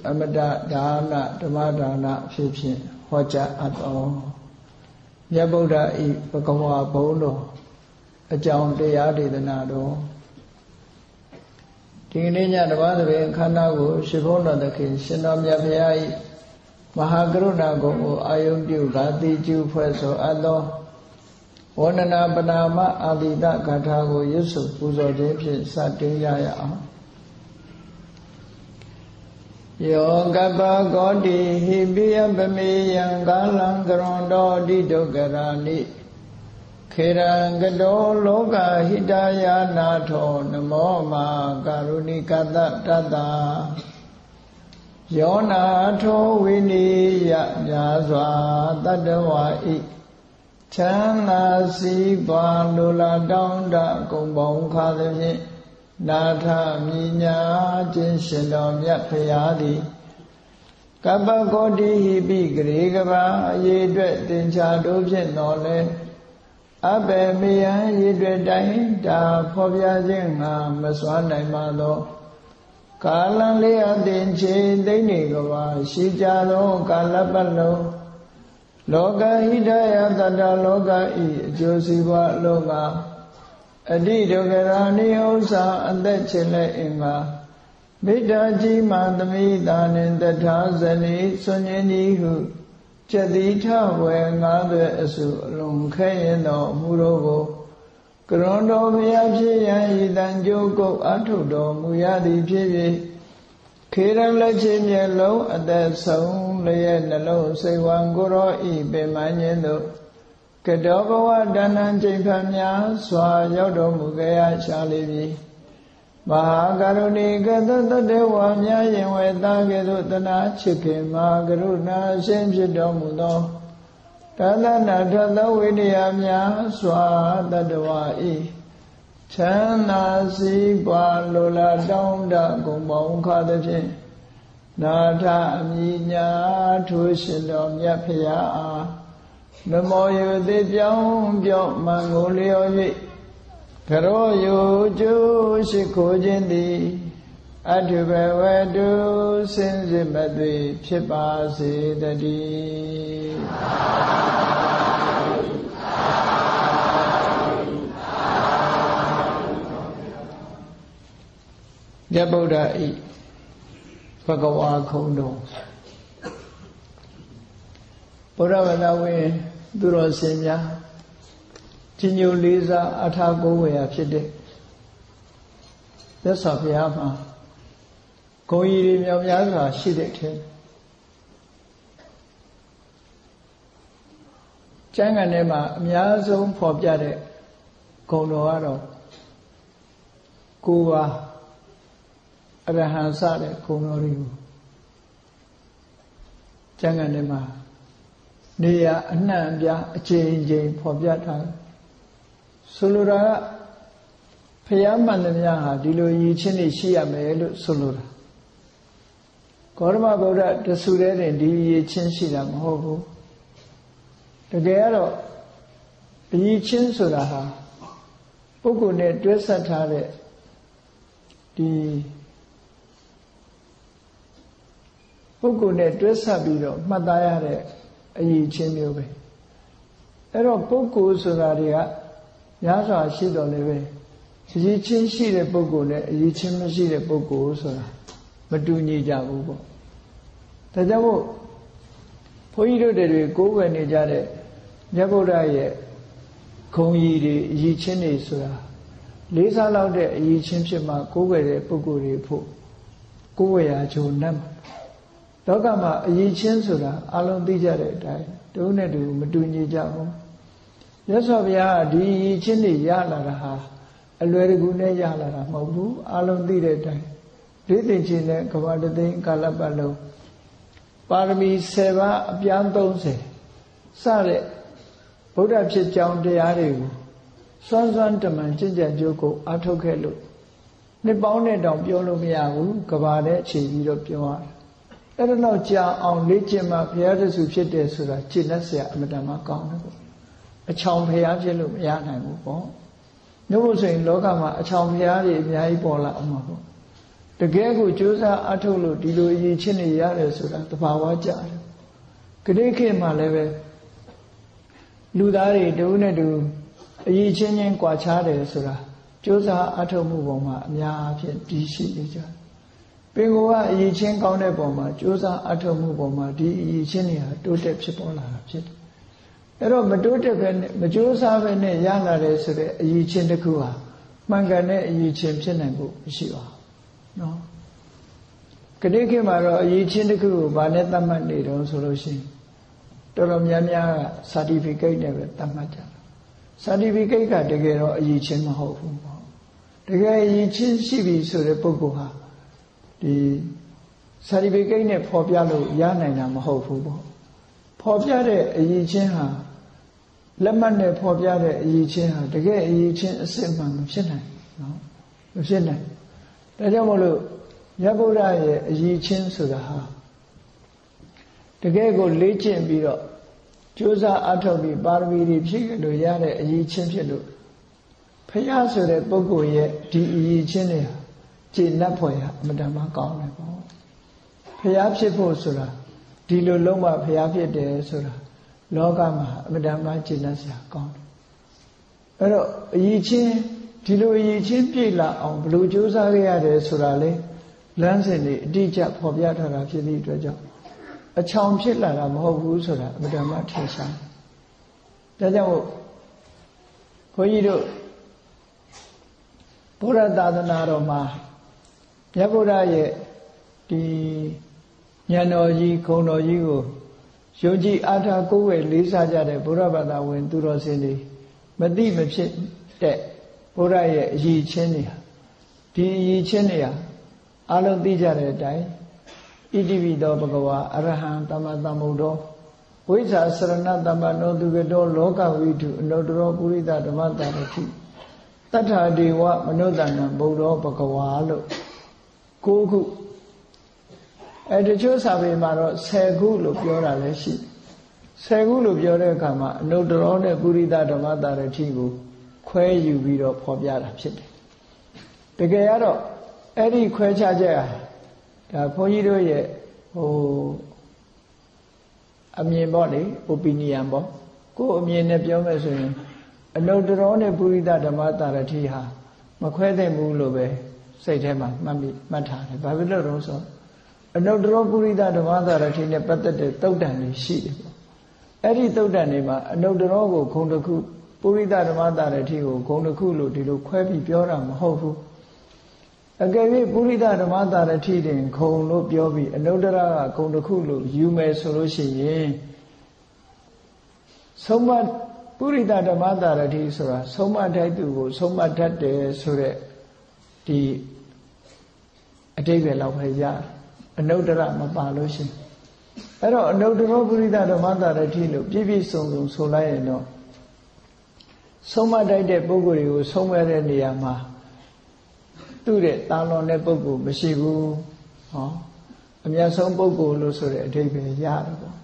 အမတဒါနဓမ္မဒါနဖြစ်ဖြင့်ဟောကြားအပ်တော်မြတ်ဗုဒ္ဓဤဘဂဝါဘုန်းတော်အကြောင်းတရားဒေသနာတော်ဒီကနေ့ညတပါးသဘင်ခန္ဓာကိုရှင်ဘုန်းတော်သခင်ရှင်တော်မြတ်ဖရာဤမဟာကရုဏာဂုဏ်ကိုအာယုံပြုကာတိကျူဖွဲ့ဆိုအပ်သောဝန္ဒနာပနာမအာတိတဂါထာကိုရွတ်ဆိုပူဇော်ခြင်းဖြင့်စတင်ရအောင်ယောကပကောတိဟိပိယပမေယံကာလံကရွန်တော်တိဒုက္ခရာနိခေရံကတောလောကဟိတယာနာထောနမောမာကာရုဏိကတတတယောနာထောဝိနိယညာစွာတတ္တဝါဤချမ်းသာစီးပွားလိုလားတောင်းတကုံပေါင်းခါသည်ဖြင့်နာထမြညာခြင်းရှင်တော်မြတ်ဖရာသည်ကပ္ပကောတိဟိပိဂရေကဘာအရေးအတွက်သင်္ချာတို့ဖြင့်တော်လဲအဘေမေယံရည်တွေ့တိုင်းတာဖော်ပြခြင်းငါမစွမ်းနိုင်ပါသောကာလံလေးအသင်ချေသိမ့်နေကဘာရှိကြသောကာလပတ်လုံးလောကဟိတယတတလောကဤအကျိုးစီးပွားလောကအတိဒုက္ခရာနိဥ္စာအသက်ချင်လက်အင်္ဂါမိတ္တာကြီးမှသမိတာနှင့်တထာဇနီဆွန်ញင်းဤဟုကျက်တိထဝေငါးသွဲအစုအလုံးခဲရင်တော်မူတော်ကိုကရွန်တော်ဘုရားဖြစ်ရန်ဤတန်ကြိုးကုတ်အထုတော်မူရသည်ဖြစ်၍ခေရလက်ချင်းမျက်လုံးအသက်ဆုံးလျက်နှလုံးစိတ်ဝံကိုရောဤပင်မခြင်းတို့ကတောဘဝတဏ္ဏချိန်ဖန်များစွာရောက်တော်မူကြရရှာလိမ့်မည်မဟာကရုဏီကတတတေဝါများရင်ဝေသားကဲ့သို့တနာချစ်ခင်မဟာကရုဏာအရှင်ဖြစ်တော်မူသောတသနာထသောဝိနည်းများစွာတတ္တဝါဤချမ်းသာစီးပွားလိုလားတောင်းတဂုံပေါင်းခါသည်ဖြင့်နာထအမိညာထိုးရှင်တော်မြတ်ဖရာအားနမောယုတိပြောင်းပြောင်းမံကိုလျော်၍ကရောယုကျိုးရှိခိုးခြင်းသည်အထုဘဝတုစင်စစ်မသွေဖြစ်ပါစေတည်းမြတ်ဗုဒ္ဓဤဘဂဝါခုံတော်ဗုဒ္ဓဘာသာဝင်သူတော်စင်များကြီးညိုလေးစားအထာကိုးဝေရဖြစ်တဲ့မြတ်စွာဘုရားမှာဂုဏ်ရည်တွေမြောက်များစွာရှိတဲ့ထဲကျမ်းဂန်ထဲမှာအများဆုံးဖော်ပြတဲ့ဂုဏ်တော်ကတော့9 ပါးအရဟံစတဲ့ဂုဏ်တော်တွေကိုကျမ်းဂန်ထဲမှာနေရာအနှံ့အပြားအချိန်ချင်းဖော်ပြထားတယ်ဆိုလိုတာကဖယားမှန်သမျှဟာဒီလိုရည်ချင်းနေရှိရမယ်လို့ဆိုလိုတာဂေါတမဗုဒ္ဓတဆူတဲ့တင်ဒီရည်ချင်းရှိတာမဟုတ်ဘူးတကယ်ကတော့အရည်ချင်းဆိုတာဟာပုဂ္ဂိုလ်နဲ့တွဲဆက်ထားတဲ့ဒီပုဂ္ဂိုလ်နဲ့တွဲဆက်ပြီးတော့မှတ်သားရတဲ့အရည်ချင်းမျိုးပဲအဲ့တော့ပုဂ္ဂိုလ်ဆိုတာတွေကများစွာရှိတော်လည်းပဲအရည်ချင်းရှိတဲ့ပုဂ္ဂိုလ်နဲ့အရည်ချင်းမရှိတဲ့ပုဂ္ဂိုလ်ဆိုတာမတူညီကြဘူးပေါ့ဒါကြောင့်မို့ဘုန်းကြီးတို့တွေကိုးကွယ်နေကြတဲ့မြတ်ဗုဒ္ဓရဲ့ဂုဏ်ရည်တွေအရည်ချင်းတွေဆိုတာလေးစားလောက်တဲ့အရည်ချင်းဖြစ်မှကိုးကွယ်တဲ့ပုဂ္ဂိုလ်တွေဖို့ကိုးကွယ်ရာဂျုံနဲ့လောကမှာအရည်ချင်းဆိုတာအလုံးသိကြတဲ့အတိုင်းတုံးနဲ့တူမတူညီကြဘူးမြတ်စွာဘုရားဒီအရည်ချင်းတွေရလာတာဟာအလွယ်တကူနဲ့ရလာတာမဟုတ်ဘူးအလုံးသိတဲ့အတိုင်းဒိဋ္ဌိချင်းနဲ့ကဘာတသိန်းကာလပတ်လုံးပါရမီ10 ပါးအပြား30စတဲ့ဗုဒ္ဓဖြစ်ကြောင်းတရားတွေကိုစွမ်းစွမ်းတမန်ကျင့်ကြံကြိုးကိုအားထုတ်ခဲ့လို့နှစ်ပေါင်းနဲ့တောင်ပြောလို့မရဘူးကဘာတဲ့အခြေပြီးတော့ပြောရတယ်အဲ့ဒါတော့ကြာအောင်လေ့ကျင့်မှဘုရားတဆူဖြစ်တယ်ဆိုတာကျင့်တတ်เสียအမတန်မှကောင်းတယ်ပေါ့အချောင်ဘုရားဖြစ်လို့မရနိုင်ဘူးပေါ့ညို့လို့ဆိုရင်လောကမှာအချောင်ဘုရားတွေအများကြီးပေါ်လာအောင်ပါပေါ့ တကယ်ကိုကြိုးစားအထုတ်လို့ဒီလိုအရေးချင်းနေရတယ်ဆိုတာသဘာဝကြတယ်ခဏခေတ်မှာလည်းပဲလူသားတွေတဦးနဲ့တူအရေးချင်းချင်းကွာခြားတယ်ဆိုတာကြိုးစားအထုတ်မှုပေါ်မှာအများအပြားတည်ရှိနေကြတယ်ပင်ကိုကအရေးချင်းကောင်းတဲ့ပုံမှာကြိုးစားအထုတ်မှုပုံမှာဒီအရေးချင်းတွေဟာတိုးတက်ဖြစ်ပေါ်လာတာဖြစ်တယ်အဲ့တော့မတိုးတက်ပဲနဲ့မကြိုးစားပဲနဲ့ရလာတယ်ဆိုတဲ့အရေးချင်းတစ်ခုဟာမှန်ကန်တဲ့အရေးချင်းဖြစ်နိုင်ဖို့မရှိပါဘူးနော်ခဏခေတ်မှာတော့အရေးချင်းတစ်ခုကိုဗာနဲ့သတ်မှတ်နေတော့ဆိုလို့ရှိရင်တော်တော်များများက certificate နဲ့ပဲသတ်မှတ်ကြတာ certificate ကတကယ်တော့အရေးချင်းမဟုတ်ဘူးပေါ့တကယ်အရေးချင်းရှိပြီဆိုတဲ့ပုဂ္ဂိုလ်ဟာဒီ certificate နဲ့ဖော်ပြလို့ရနိုင်တာမဟုတ်ဘူးပေါ့ဖော်ပြတဲ့အရေးချင်းဟာလက်မှတ်နဲ့ဖော်ပြတဲ့အရေးချင်းဟာတကယ်အရေးချင်းအစစ်မှန်မဖြစ်နိုင်နော်မဖြစ်နိုင်ဒါကြောင့်မို့လို့မြတ်ဗုဒ္ဓရဲ့အရေးချင်းဆိုတာဟာတကယ်ကိုလေ့ကျင့်ပြီးတော့ကြိုးစားအထောက်ပြီးပါရမီတွေဖြည့်လို့ရတဲ့အရေးချင်းဖြစ်လို့ဖျားဆိုတဲ့ပုဂ္ဂိုလ်ရဲ့ဒီအရေးချင်းတွေဟာကျေနပ်ဖွယ်ဟာအမှန်တမ်းကောင်းတယ်ပေါ့ဖျားဖြစ်ဖို့ဆိုတာဒီလိုလုံးဝဖျားဖြစ်တယ်ဆိုတာလောကမှာအမှန်တမ်းကျေနပ်စရာကောင်းတယ်အဲ့တော့အရေးချင်းဒီလိုအရေးချင်းပြည့်လာအောင်ဘယ်လိုကြိုးစားခဲ့ရတယ်ဆိုတာလေလမ်းစဉ်တွေအတိအကျဖော်ပြထားတာဖြစ်သည့်အတွက်ကြောင့်အချောင်ဖြစ်လာတာမဟုတ်ဘူးဆိုတာအမှန်တမ်းထင်ရှားတယ်ဒါကြောင့်ခွန်ကြီးတို့ဘုရားသာသနာတော်မှာမြတ်ဗုဒ္ဓရဲ့ဒီဉာဏ်တော်ကြီးဂုဏ်တော်ကြီးကိုယုံကြည်အားထားကိုးဝယ်လေးစားကြတဲ့ဘုရားဘာသာဝင်သူတော်စင်တွေမသိမဖြစ်တဲ့ဘုရားရဲ့အရေးချင်းတွေဒီအရေးချင်းတွေဟာအလုံးသိကြတဲ့အတိုင်းဣတိပိသောဘဂဝါအရဟံသမ္မာသမ္ဗုဒ္ဓောဝိဇ္ဇာစရဏသမ္ပနောသူကတောလောကဝိတုအနုတ္တရောပုရိသဓမ္မတာတိတတ္ထာဒေဝမနုဿနံဗုဒ္ဓောဘဂဝါလို့9ခုတချို့စာပေမှာတော့10ခုလို့ပြောတာလည်းရှိ10ခုလို့ပြောတဲ့အခါမှာအနုတ္တရောနဲ့ပုရိသဓမ္မတာတိကိုခွဲယူပြီးတော့ဖော်ပြတာဖြစ်တယ်တကယ်ကတော့အဲ့ဒီခွဲခြားချက်ဟာဒါဘုန်းကြီးတို့ရဲ့အမြင်ပေါ့လေ opinion ပေါ့ကိုယ်အမြင်နဲ့ပြောမယ်ဆိုရင်အနုတ္တရောနဲ့ပုရိသဓမ္မတာတိဟာမခွဲသင့်ဘူးလို့ပဲစိတ်ထဲမှာမှတ်ထားတယ်ဘာဖြစ်လို့လဲဆိုအနုတ္တရောပုရိသဓမ္မတာတိနဲ့ပတ်သက်တဲ့သုတ်တန်တွေရှိတယ်ပေါ့အဲ့ဒီသုတ်တန်တွေမှာအနုတ္တရောကိုဂုဏ်တစ်ခုပုရိသဓမ္မတာတိကိုဂုဏ်တစ်ခုလို့ဒီလိုခွဲပြီးပြောတာမဟုတ်ဘူးအကယ်၍ပုရိသဓမ္မတာတိတင်ခုံလို့ပြောပြီးအနုတ္တရကဂုဏ်တစ်ခုလို့ယူမယ်ဆိုလို့ရှိရင်ဆုံးမပုရိသဓမ္မတာတိဆိုတာဆုံးမထိုက်သူကိုဆုံးမတတ်တယ်ဆိုတဲ့ဒီအတိတ်ပဲလောက်ပဲရတယ်အနုတ္တရမပါလို့ရှိရင်အဲ့တော့အနုတ္တရောပုရိသဓမ္မတာတိလို့ပြည့်ပြည့်စုံစုံဆိုလိုက်ရင်တော့ဆုံးမတိုက်တဲ့ပုဂ္ဂိုလ်တွေကိုဆုံးမတဲ့နေရာမှာသူ့တဲ့တာလွန်တဲ့ပုဂ္ဂိုလ်မရှိဘူးဟောအမြတ်ဆုံးပုဂ္ဂိုလ်လို့ဆိုတဲ့အဓိပ္ပာယ်ရတယ်ပေါ့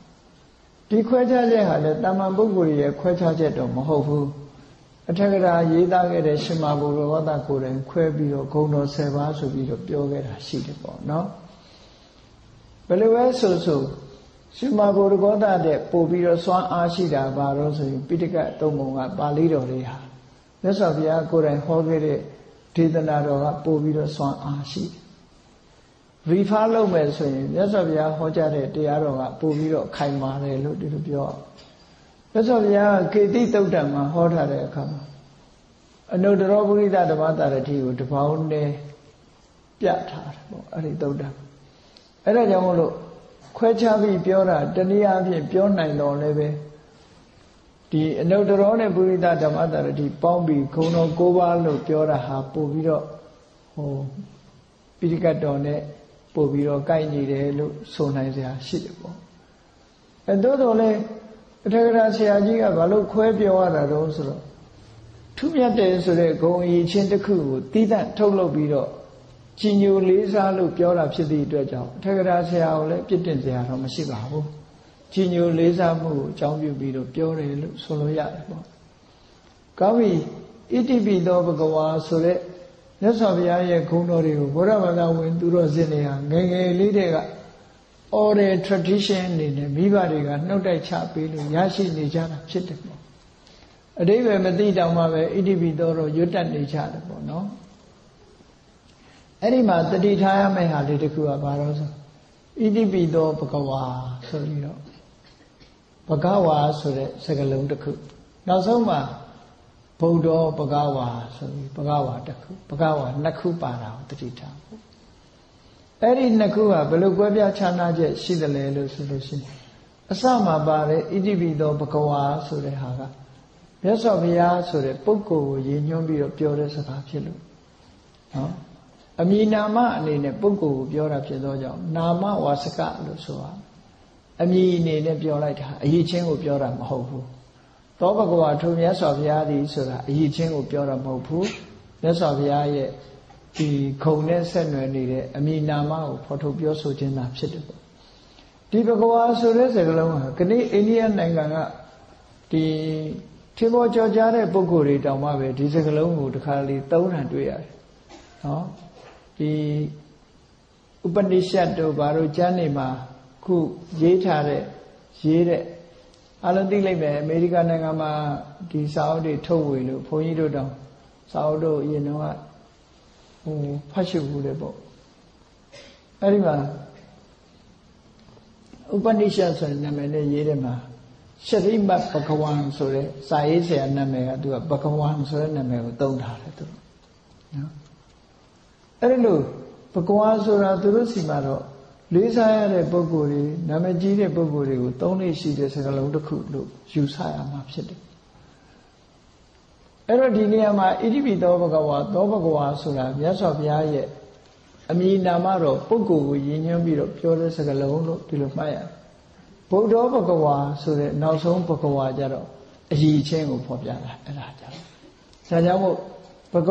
ဒီခွဲခြားချက်ဟာလည်းတာမန်ပုဂ္ဂိုလ်ရဲ့ခွဲခြားချက်တော့မဟုတ်ဘူးအထက်ကရာရေးသားခဲ့တဲ့ရှင်မဘုရောဂသကိုယ်တိုင်ခွဲပြီးတော့ဂုဏ်တော်10ပါးဆိုပြီးတော့ပြောခဲ့တာရှိတယ်ပေါ့နော်ဘယ်လိုပဲဆိုရှင်မဘုရောဂသတဲ့ပို့ပြီးတော့စွမ်းအားရှိတာပါတော့ဆိုရင်ပိဋကသုံးပုံကပါဠိတော်တွေဟာမြတ်စွာဘုရားကိုယ်တိုင်ဟောခဲ့တဲ့ဒေသနာတော်ကပို့ပြီးတော့စွမ်းအားရှိတယ်။ refer လုပ်မယ်ဆိုရင်မြတ်စွာဘုရားဟောကြားတဲ့တရားတော်ကပို့ပြီးတော့ခိုင်မာတယ်လို့ဒီလိုပြော။မြတ်စွာဘုရားကေတိတုတ်တံမှာဟောထားတဲ့အခါမှာအနုတ္တရောပုရိသဓမ္မတာတိကိုတပေါင်းနဲ့ပြထားတယ်ပေါ့အဲ့ဒီတုတ်တံ။အဲ့ဒါကြောင့်မို့လို့ခွဲခြားပြီးပြောတာတနည်းအားဖြင့်ပြောနိုင်တော့လည်းပဲဒီအနုတ္တရောနဲ့ပုရိသဓမ္မတာတိပေါင်းပြီးဂုဏ်တော်9ပါးလို့ပြောတာဟာပို့ပြီးတော့ပိဋကတ်တော်နဲ့ပို့ပြီးတော့ကိုက်နေတယ်လို့ဆိုနိုင်စရာရှိတယ်ပေါ့သို့တော်လည်းအထက်ကရာဆရာကြီးကဘာလို့ခွဲပြောရတာတော့ဆိုတော့ထူးမြတ်တယ်ဆိုတဲ့ဂုဏ်အရေးချင်းတစ်ခုကိုတီးသန့်ထုတ်လုပ်ပြီးတော့ကြီးညိုလေးစားလို့ပြောတာဖြစ်သည့်အတွက်ကြောင့်အထက်ကရာဆရာကိုလည်းပြစ်တင်စရာတော့မရှိပါဘူးကြီးညိုလေးစားမှုကိုအကြောင်းပြုပြီးတော့ပြောတယ်လို့ဆိုလို့ရတယ်ပေါ့ကောင်းပြီဣတိပိသောဘဂဝါဆိုတဲ့မြ မြတ်စွာဘုရားရဲ့ဂုဏ်တော်တွေကိုဗုဒ္ဓဘာသာဝင်သူတော်စင်တွေဟာငယ်ငယ်လေးတည်းက oral tradition အနေနဲ့မိဘတွေကနှုတ်တိုက်ချပေးလို့ရရှိနေကြတာဖြစ်တယ်ပေါ့အတိပ္ပယ်မသိတောင်မှပဲဣတိပိသောတော့ရွတ်တတ်နေကြတယ်ပေါ့နော်အဲ့ဒီမှာတတိထားရမယ့်ဟာလေးတစ်ခုကဘာလို့ဆိုဣတိပိသောဘဂဝါဆိုပြီးတော့ဘဂဝါဆိုတဲ့စကားလုံးတစ်ခုနောက်ဆုံးမှာဗုဒ္ဓဘဂဝါဆိုပြီးဘဂဝါတစ်ခုဘဂဝါနှစ်ခုပါတာကိုတတိထားဖို့အဲ့ဒီနှစ်ခုကဘယ်လိုကွဲပြားခြားနားချက်ရှိတယ်လဲလို့ဆိုလို့ရှိရင်အစမှာပါတဲ့ဣတိပိသောဘဂဝါဆိုတဲ့ဟာကမြတ်စွာဘုရားဆိုတဲ့ပုဂ္ဂိုလ်ကိုရည်ညွှန်းပြီးတော့ပြောတဲ့စကားဖြစ်လို့နော်အမည်နာမအနေနဲ့ပုဂ္ဂိုလ်ကိုပြောတာဖြစ်သောကြောင့်နာမဝါစကလို့ဆိုတာအမည်အနေနဲ့ပြောလိုက်တာအရေးချင်းကိုပြောတာမဟုတ်ဘူးသောဘဂဝါထိုမြတ်စွာဘုရားသည်ဆိုတာအရေးချင်းကိုပြောတာမဟုတ်ဘူးမြတ်စွာဘုရားရဲ့ဒီခုံနဲ့ဆက်နွယ်နေတဲ့အမည်နာမကိုဖော်ထုတ်ပြောဆိုခြင်းသာဖြစ်တယ်ပေါ့ဒီဘဂဝါဆိုတဲ့စကားလုံးဟာခဏအိန္ဒိယနိုင်ငံကဒီထေဘောကြော်ကြားတဲ့ပုဂ္ဂိုလ်တွေတောင်မှပဲဒီစကားလုံးကိုတစ်ခါလေသုံးတာတွေ့ရတယ်နော်ဒီဥပနိရှတ်တို့ဘာလို့ကျမ်းနေမှာခုရေးထားတဲ့အလုံးသိလိုက်ပဲအမေရိကန်နိုင်ငံမှာဒီစာအုပ်တွေထုတ်ဝေလို့ဘုန်းကြီးတို့တောင်စာအုပ်တို့အရင်တော့ဖတ်ရှုဘူးလေပေါ့အဲ့ဒီမှာဥပနိရှတ်ဆိုတဲ့နာမည်နဲ့ရေးတယ်မှာရှရိမတ်ဘဂဝံဆိုတဲ့စာရေးဆရာနာမည်ကသူကဘဂဝံဆိုတဲ့နာမည်ကိုသုံးထားတယ်သူနော်အဲ့ဒီလိုဘဂဝါဆိုတာသူတို့စီမှာတော့လေးစားရတဲ့ပုဂ္ဂိုလ်တွေနာမည်ကြီးတဲ့ပုဂ္ဂိုလ်တွေကိုသုံးလို့ရှိတဲ့စကားလုံးတစ်ခုလို့ယူဆရမှာဖြစ်တယ်အဲ့တော့ဒီနေရာမှာဣတိပိသောဘဂဝါသောဘဂဝါဆိုတာမြတ်စွာဘုရားရဲ့အမည်နာမတော့ပုဂ္ဂိုလ်ကိုရည်ညွှန်းပြီးတော့ပြောတဲ့စကားလုံးလို့ဒီလိုမှတ်ရတယ်ဗုဒ္ဓဘဂဝါဆိုတဲ့နောက်ဆုံးဘဂဝါကြတော့အရည်ချင်းကိုဖော်ပြတာအဲ့ဒါကြတော့ဒါကြောင့်မို့ဘဂ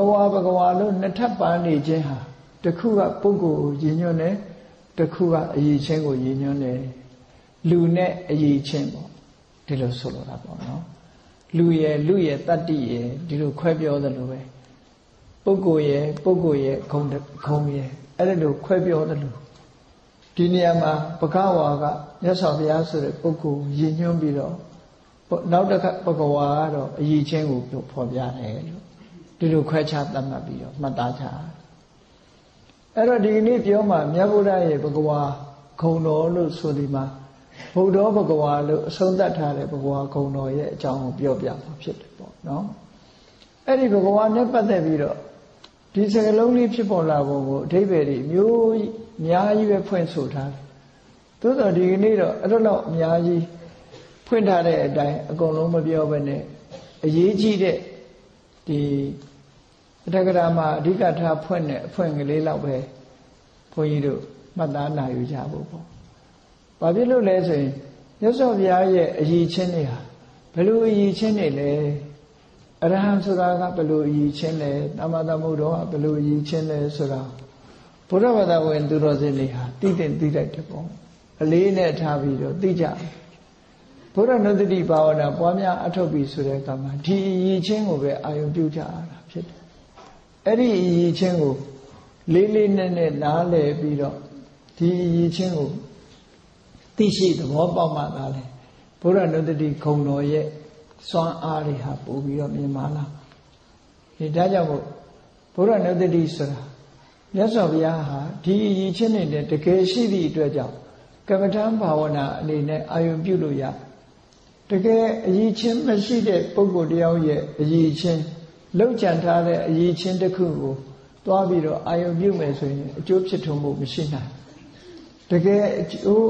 ဝါလို့နှစ်ထပ်ပန်းနေခြင်းဟာတစ်ခုကပုဂ္ဂိုလ်ကိုရည်ညွှန်းတယ်တစ်ခုကအရည်ချင်းကိုရည်ညွှန်းတယ်လူနဲ့အရည်ချင်းပေါ့ဒီလိုဆိုလိုတာပေါ့နော်လူရဲ့တတ္တိရဲ့ဒီလိုခွဲပြောသလိုပဲပုဂ္ဂိုလ်ရဲ့ဂုံရဲ့အဲ့ဒါလိုခွဲပြောသလိုဒီနေရာမှာဘဂဝါကမြတ်စွာဘုရားဆိုတဲ့ပုဂ္ဂိုလ်ရည်ညွှန်းပြီးတော့နောက်တစ်ခါဘဂဝါကတော့အရည်ချင်းကိုဖော်ပြတယ်လို့ဒီလိုခွဲခြားသတ်မှတ်ပြီးတော့မှတ်သားကြအဲ့တော့ဒီနေ့ပြောမှာမြတ်ဗုဒ္ဓရဲ့ဘဂဝါဂုံတော်လို့ဆိုဒီမှာဗုဒ္ဓဘဂဝါလို့အဆုံးသတ်ထားတဲ့ဘဂဝါဂုံတော်ရဲ့အကြောင်းကိုပြောပြမှာဖြစ်တယ်ပေါ့နော်အဲ့ဒီဘဂဝါနဲ့ပတ်သက်ပြီးတော့ဒီစကားလုံးလေးဖြစ်ပေါ်လာပုံကိုအဓိပ္ပာယ်တွေမျိုးအများကြီးပဲဖွင့်ဆိုထားတယ်သို့တော်ဒီကနေ့တော့အဲ့လိုအများကြီးဖွင့်ထားတဲ့အတိုင်းအကုန်လုံးမပြောဘဲနဲ့အရေးကြီးတဲ့ဒီအထက်ကရာမှာအဓိကထားဖွင့်တဲ့အဖွင့်ကလေးလောက်ပဲဘုန်းကြီးတို့မှတ်သားနိုင်ယူကြဖို့ပေါ့။ဘာဖြစ်လို့လဲဆိုရင်မြတ်စွာဘုရားရဲ့အရည်ချင်းတွေဟာဘယ်လိုအရည်ချင်းတွေလဲအရဟံဆိုတာကဘယ်လိုအရည်ချင်းလဲသမ္မာသမ္ဗုဒ္ဓကဘယ်လိုအရည်ချင်းလဲဆိုတာဘုရားဘာသာဝင်သူတော်စင်တွေဟာသိတဲ့သိလိုက်တယ်ပေါ့အလေးနဲ့ထားပြီးတော့သိကြဘုရားနုတ္တိဘာဝနာပွားများအထောက်ပြီးဆိုတဲ့အခါမှာဒီအရည်ချင်းကိုပဲအာရုံပြုကြရတာဖြစ်တယ်အဲ့ဒီအရည်ချင်းကိုလေးလေးနက်နက်နားလည်ပြီးတော့ဒီအရည်ချင်းကိုသိရှိသဘောပေါက်မှသာလေဘုရားနုတ္တိခုံတော်ရဲ့စွမ်းအားတွေဟာပို့ပြီးတော့မြင်မာလာဒီဒါကြောင့်မို့ဘုရားနုတ္တိဆိုတာမြတ်စွာဘုရားဟာဒီအရည်ချင်းတွေနဲ့တကယ်ရှိသည့်အတွက်ကြောင့်ကမ္မထံဘာဝနာအနေနဲ့အာရုံပြုလို့ရတကယ်အရည်ချင်းမရှိတဲ့ပုဂ္ဂိုလ်တယောက်ရဲ့အရည်ချင်းလောက်ကြံထားတဲ့အရည်ချင်းတစ်ခုကိုသွားပြီးတော့အာရုံပြုမယ်ဆိုရင်အကျိုးဖြစ်ထွန်းမှုမရှိနိုင်တကယ်အကျိုး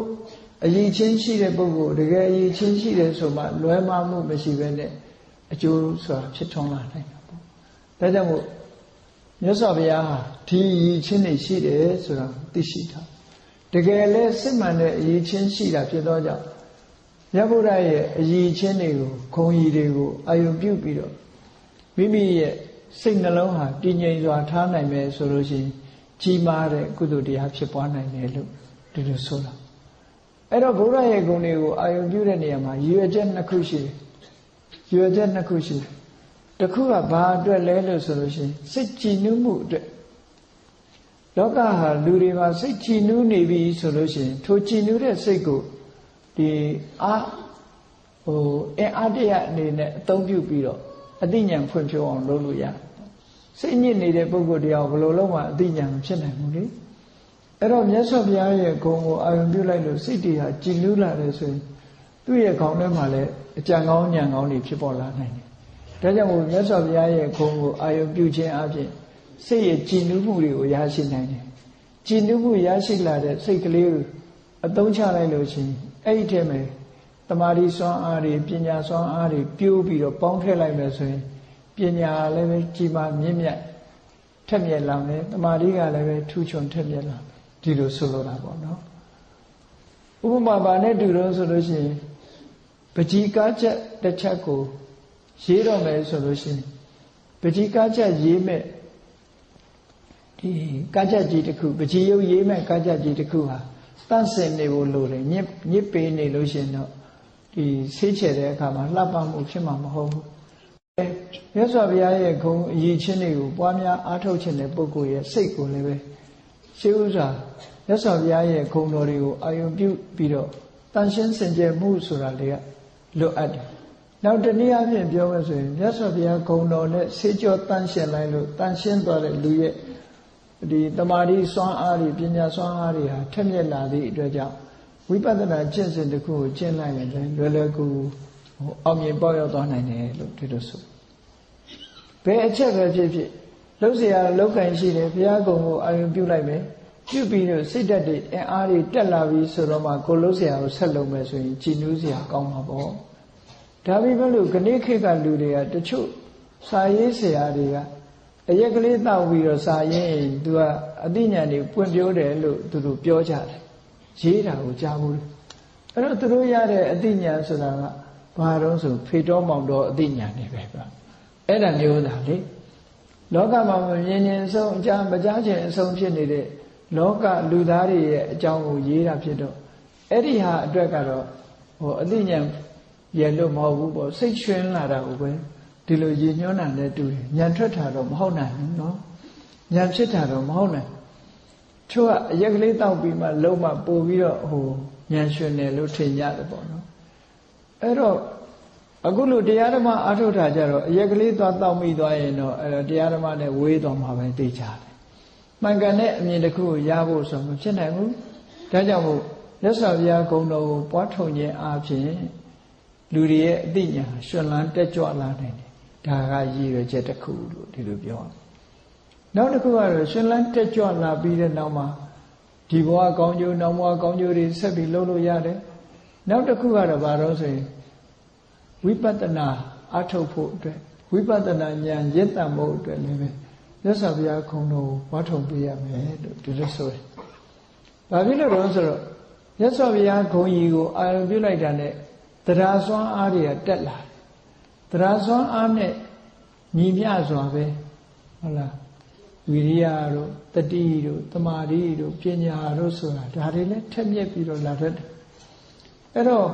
အရည်ချင်းရှိတဲ့ပုဂ္ဂိုလ်တကယ်အရည်ချင်းရှိတယ်ဆိုမှလွဲမှားမှုမရှိဘဲနဲ့အကျိုးဆိုတာဖြစ်ထွန်းလာနိုင်တာပေါ့ဒါကြောင့်မို့မြတ်စွာဘုရားဟာဒီအရည်ချင်းတွေရှိတယ်ဆိုတာသိရှိထားတကယ်လဲစစ်မှန်တဲ့အရည်ချင်းရှိတာဖြစ်သောကြောင့်မြတ်ဗုဒ္ဓရဲ့အရည်ချင်းတွေကိုခုံရည်တွေကိုအာရုံပြုပြီးတော့မိမိရဲ့စိတ်နှလုံးဟာတည်ငြိမ်စွာထားနိုင်မယ်ဆိုလို့ရှိရင်ကြီးမားတဲ့ကုသိုလ်တရားဖြစ်ပွားနိုင်တယ်လို့ဒီလိုဆိုတာအဲ့တော့ဘုရားရဲ့ဂုဏ်တွေကိုအာရုံပြုတဲ့နေရာမှာရည်ရွယ်ချက်နှစ်ခုရှိတယ်ရည်ရွယ်ချက်နှစ်ခုရှိတယ်တစ်ခုကဘာအတွက်လဲလို့ဆိုလို့ရှိရင်စိတ်ကြည်နူးမှုအတွက် လောကဟာလူတွေမှာစိတ်ကြည်နူးနေပြီဆိုလို့ရှိရင်ထိုကြည်နူးတဲ့စိတ်ကိုဒီအင်အားတရအနေနဲ့အသုံးပြုပြီးတော့အသိဉာဏ်ဖွံ့ဖြိုးအောင်လုပ်လို့ရတယ်စိတ်ညစ်နေတဲ့ပုဂ္ဂိုလ်တရားကိုဘယ်လိုလုပ်မှအသိဉာဏ်မဖြစ်နိုင်ဘူးလေအဲ့တော့မြတ်စွာဘုရားရဲ့ဂုဏ်ကိုအာရုံပြုလိုက်လို့စိတ်တွေဟာကြည်နူးလာတယ်ဆိုရင်သူ့ရဲ့ခေါင်းထဲမှာလည်းအကြံကောင်းဉာဏ်ကောင်းတွေဖြစ်ပေါ်လာနိုင်တယ်ဒါကြောင့်မို့မြတ်စွာဘုရားရဲ့ဂုဏ်ကိုအာရုံပြုခြင်းအပြင်စိတ်ရဲ့ကြည်နူးမှုတွေကိုရရှိနိုင်တယ်ကြည်နူးမှုရရှိလာတဲ့စိတ်ကလေးကိုအသုံးချလိုက်လို့ရှိရင်အဲ့ဒီထဲမှာတမာတိစွမ်းအားတွေပညာစွမ်းအားတွေပြိုးပြီးတော့ပေါင်းထည့်လိုက်မယ်ဆိုရင်ပညာလည်းပဲကြီးမားမြင့်မြတ်ထက်မြက်လာမယ်တမာတိကလည်းပဲထူးချွန်ထက်မြက်လာမယ်ဒီလိုဆိုလိုတာပေါ့နော်ဥပမာပါနဲ့တူတော့ဆိုလို့ရှိရင်ပကြီကားချက်တစ်ချက်ကိုရေးတော့မယ်ဆိုလို့ရှိရင်ပကြီကားချက်ရေးမဲ့ဒီကားချက်ကြီးတစ်ခုပကြီရုပ်ရေးမဲ့ကားချက်ကြီးတစ်ခုဟာတန့်စင်နေဖို့လိုတယ်ညစ်ပေးနေလို့ရှိရင်တော့ဒီဆေးချယ်တဲ့အခါမှာလှပမှုဖြစ်မှာမဟုတ်ဘူးမြတ်စွာဘုရားရဲ့ဂုဏ်အရည်ချင်းတွေကိုပွားများအားထုတ်ခြင်းတဲ့ပုဂ္ဂိုလ်ရဲ့စိတ်ကိုလည်းပဲရှေးဥစွာမြတ်စွာဘုရားရဲ့ဂုဏ်တော်တွေကိုအာရုံပြုပြီးတော့တန်ရှင်းစင်ကြယ်မှုဆိုတာလေးကလွတ်အပ်တယ်နောက်တနည်းအားဖြင့်ပြောမယ်ဆိုရင်မြတ်စွာဘုရားဂုဏ်တော်နဲ့ဆေးကြောတန်ရှင်းလိုက်လို့တန်ရှင်းသွားတဲ့လူရဲ့ဒီတမာတိစွမ်းအားတွေပညာစွမ်းအားတွေဟာထက်မြက်လာသည့်အတွက်ကြောင့်ဝိပဿနာကျင့်စဉ်တစ်ခုကိုကျင့်လိုက်ရင်လည်းလွယ်လွယ်ကူအောင်မြင်ပေါက်ရောက်သွားနိုင်တယ်လို့ဒီလိုဆိုဘယ်အချက်ပဲဖြစ်ဖြစ်လှုပ်เสียလောက်ကင်ရှိတယ်ဘုရားကုံကိုအာရုံပြုလိုက်မယ်ပြုပြီးတော့စိတ်ဓာတ်တွေအင်အားတွေတက်လာပြီဆိုတော့မှကိုလှုပ်เสียကိုဆက်လုပ်မယ်ဆိုရင်ကြည်နူးเสียကောင်းမှာပေါ့ဒါပေမဲ့လို့ခဏခေတ်ကလူတွေကတချို့စာရေးဆရာတွေကအရက်ကလေးတောက်ပြီးတော့စာရင်းသူကအသိဉာဏ်တွေပွင့်ပြောတယ်လို့သူတို့ပြောကြတယ်ရေးတာကိုကြားဘူးအဲ့တော့သူတို့ရတဲ့အသိဉာဏ်ဆိုတာကဘာတော့ဆိုဖေတော်မောင်တော်အသိဉာဏ်တွေပဲဗျအဲ့ဒါမျိုးသာလေလောကမှာမြင်အဆုံးအကြမကြားခြင်းအဆုံးဖြစ်နေတဲ့လောကလူသားတွေရဲ့အကြောင်းကိုရေးတာဖြစ်တော့အဲ့ဒီဟာအတွက်ကတော့အသိဉာဏ်ရဲ့လို့မဟုတ်ဘူးပေါ့စိတ်ရွှင်လာတာကိုပဲဒီလိုရည်ညွှန်းတာနဲ့တူတယ်ဉာဏ်ထွက်တာတော့မဟုတ်နိုင်ဘူးနော်ဉာဏ်ဖြစ်တာတော့မဟုတ်နိုင်ချို့ကအရက်ကလေးတောက်ပြီးမှလုံးမပို့ပြီးတော့ဉာဏ်ရွှင်တယ်လို့ထင်ရတယ်ပေါ့နော်အဲ့တော့အခုလိုတရားဓမ္မအားထုတ်တာကြတော့အရက်ကလေးသွားတောက်မိသွားရင်တော့အဲ့တော့တရားဓမ္မနဲ့ဝေးသွားမှာပဲသိကြတယ်မှန်ကန်တဲ့အမြင်တစ်ခုကိုရဖို့ဆိုမဖြစ်နိုင်ဘူးဒါကြောင့်မို့မြတ်စွာဘုရားဂုဏ်တော်ကိုပွားထုတ်ခြင်းအပြင်လူတွေရဲ့အသိဉာဏ်ရွှင်လန်းတက်ကြွလာနိုင်တယ်ဒါကရည်ရွယ်ချက်တစ်ခုလို့ဒီလိုပြောအောင်နောက်တစ်ခုကတော့ရှင်လန်းတက်ကြွလာပြီးတဲ့နောက်မှာဒီဘဝကောင်းကျိုးနောက်ဘဝကောင်းကျိုးတွေဆက်ပြီးလုပ်လို့ရတယ်နောက်တစ်ခုကတော့ဘာလို့ဆိုရင်ဝိပဿနာအထုတ်ဖို့အတွက်ဝိပဿနာဉာဏ်ရင့်တတ်ဖို့အတွက်လည်းပဲမြတ်စွာဘုရားခုံတော်ကိုဝါထုံပေးရမယ်လို့ဒီလိုဆိုတယ်။ဘာဖြစ်လို့လဲဆိုတော့မြတ်စွာဘုရားဂုဏ်ကြီးကိုအာရုံပြုလိုက်တာနဲ့တရားစွမ်းအားတွေကတက်လာတယ်။တရားစွမ်းအားနဲ့ညီမျှစွာပဲဟုတ်လားဝိရိယတို့တတိတို့တမာတိတို့ပညာတို့ဆိုတာဒါတွေလည်းထက်မြက်ပြီးတော့လာတတ်တယ်။အဲ့တော့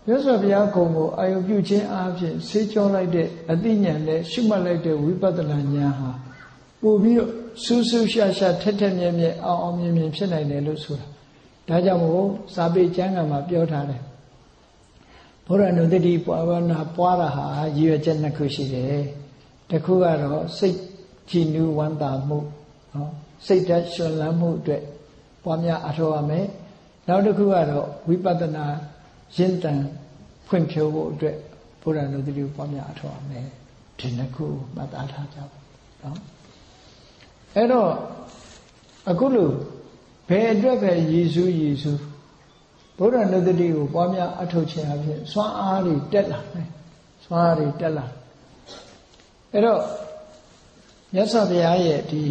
မြတ်စွာဘုရားဂုဏ်ကိုအာရုံပြုခြင်းအားဖြင့်ဆေးကြောလိုက်တဲ့အသိဉာဏ်နဲ့ရှုမှတ်လိုက်တဲ့ဝိပဿနာဉာဏ်ဟာပို့ပြီးတော့စူးစူးရှာရှာထက်ထက်မြက်မြက်အောင်အောင်မြင်မြင်ဖြစ်နိုင်တယ်လို့ဆိုတာဒါကြောင့်မို့စာပေကျမ်းဂန်မှာပြောထားတယ်ဘုရားနုတ္တိပွားနာပွားတာဟာရည်ရွယ်ချက်နှစ်ခုရှိတယ်တစ်ခုကတော့စိတ်ကြည်နူးဝမ်းသာမှုနော်စိတ်ဓာတ်ရှင်လန်းမှုအတွက်ပွားများအထောက်အမယ်နောက်တစ်ခုကတော့ဝိပဿနာရင့်တန်ဖွံ့ဖြိုးဖို့အတွက်ဘုရားနုတ္တိပွားများအထောက်အမယ်ဒီနှစ်ခုမှတ်သားထားကြပါနော်အဲ့တော့အခုလို့ဘယ်အတွက်ပဲရည်စူးဘုရားနုတ္တိကိုပွားများအထောက်ခြင်းအဖြစ်စွမ်းအားတွေတက်လာတယ်စွမ်းအားတွေတက်လာအဲ့တော့မြတ်စွာဘုရားရဲ့ဒီ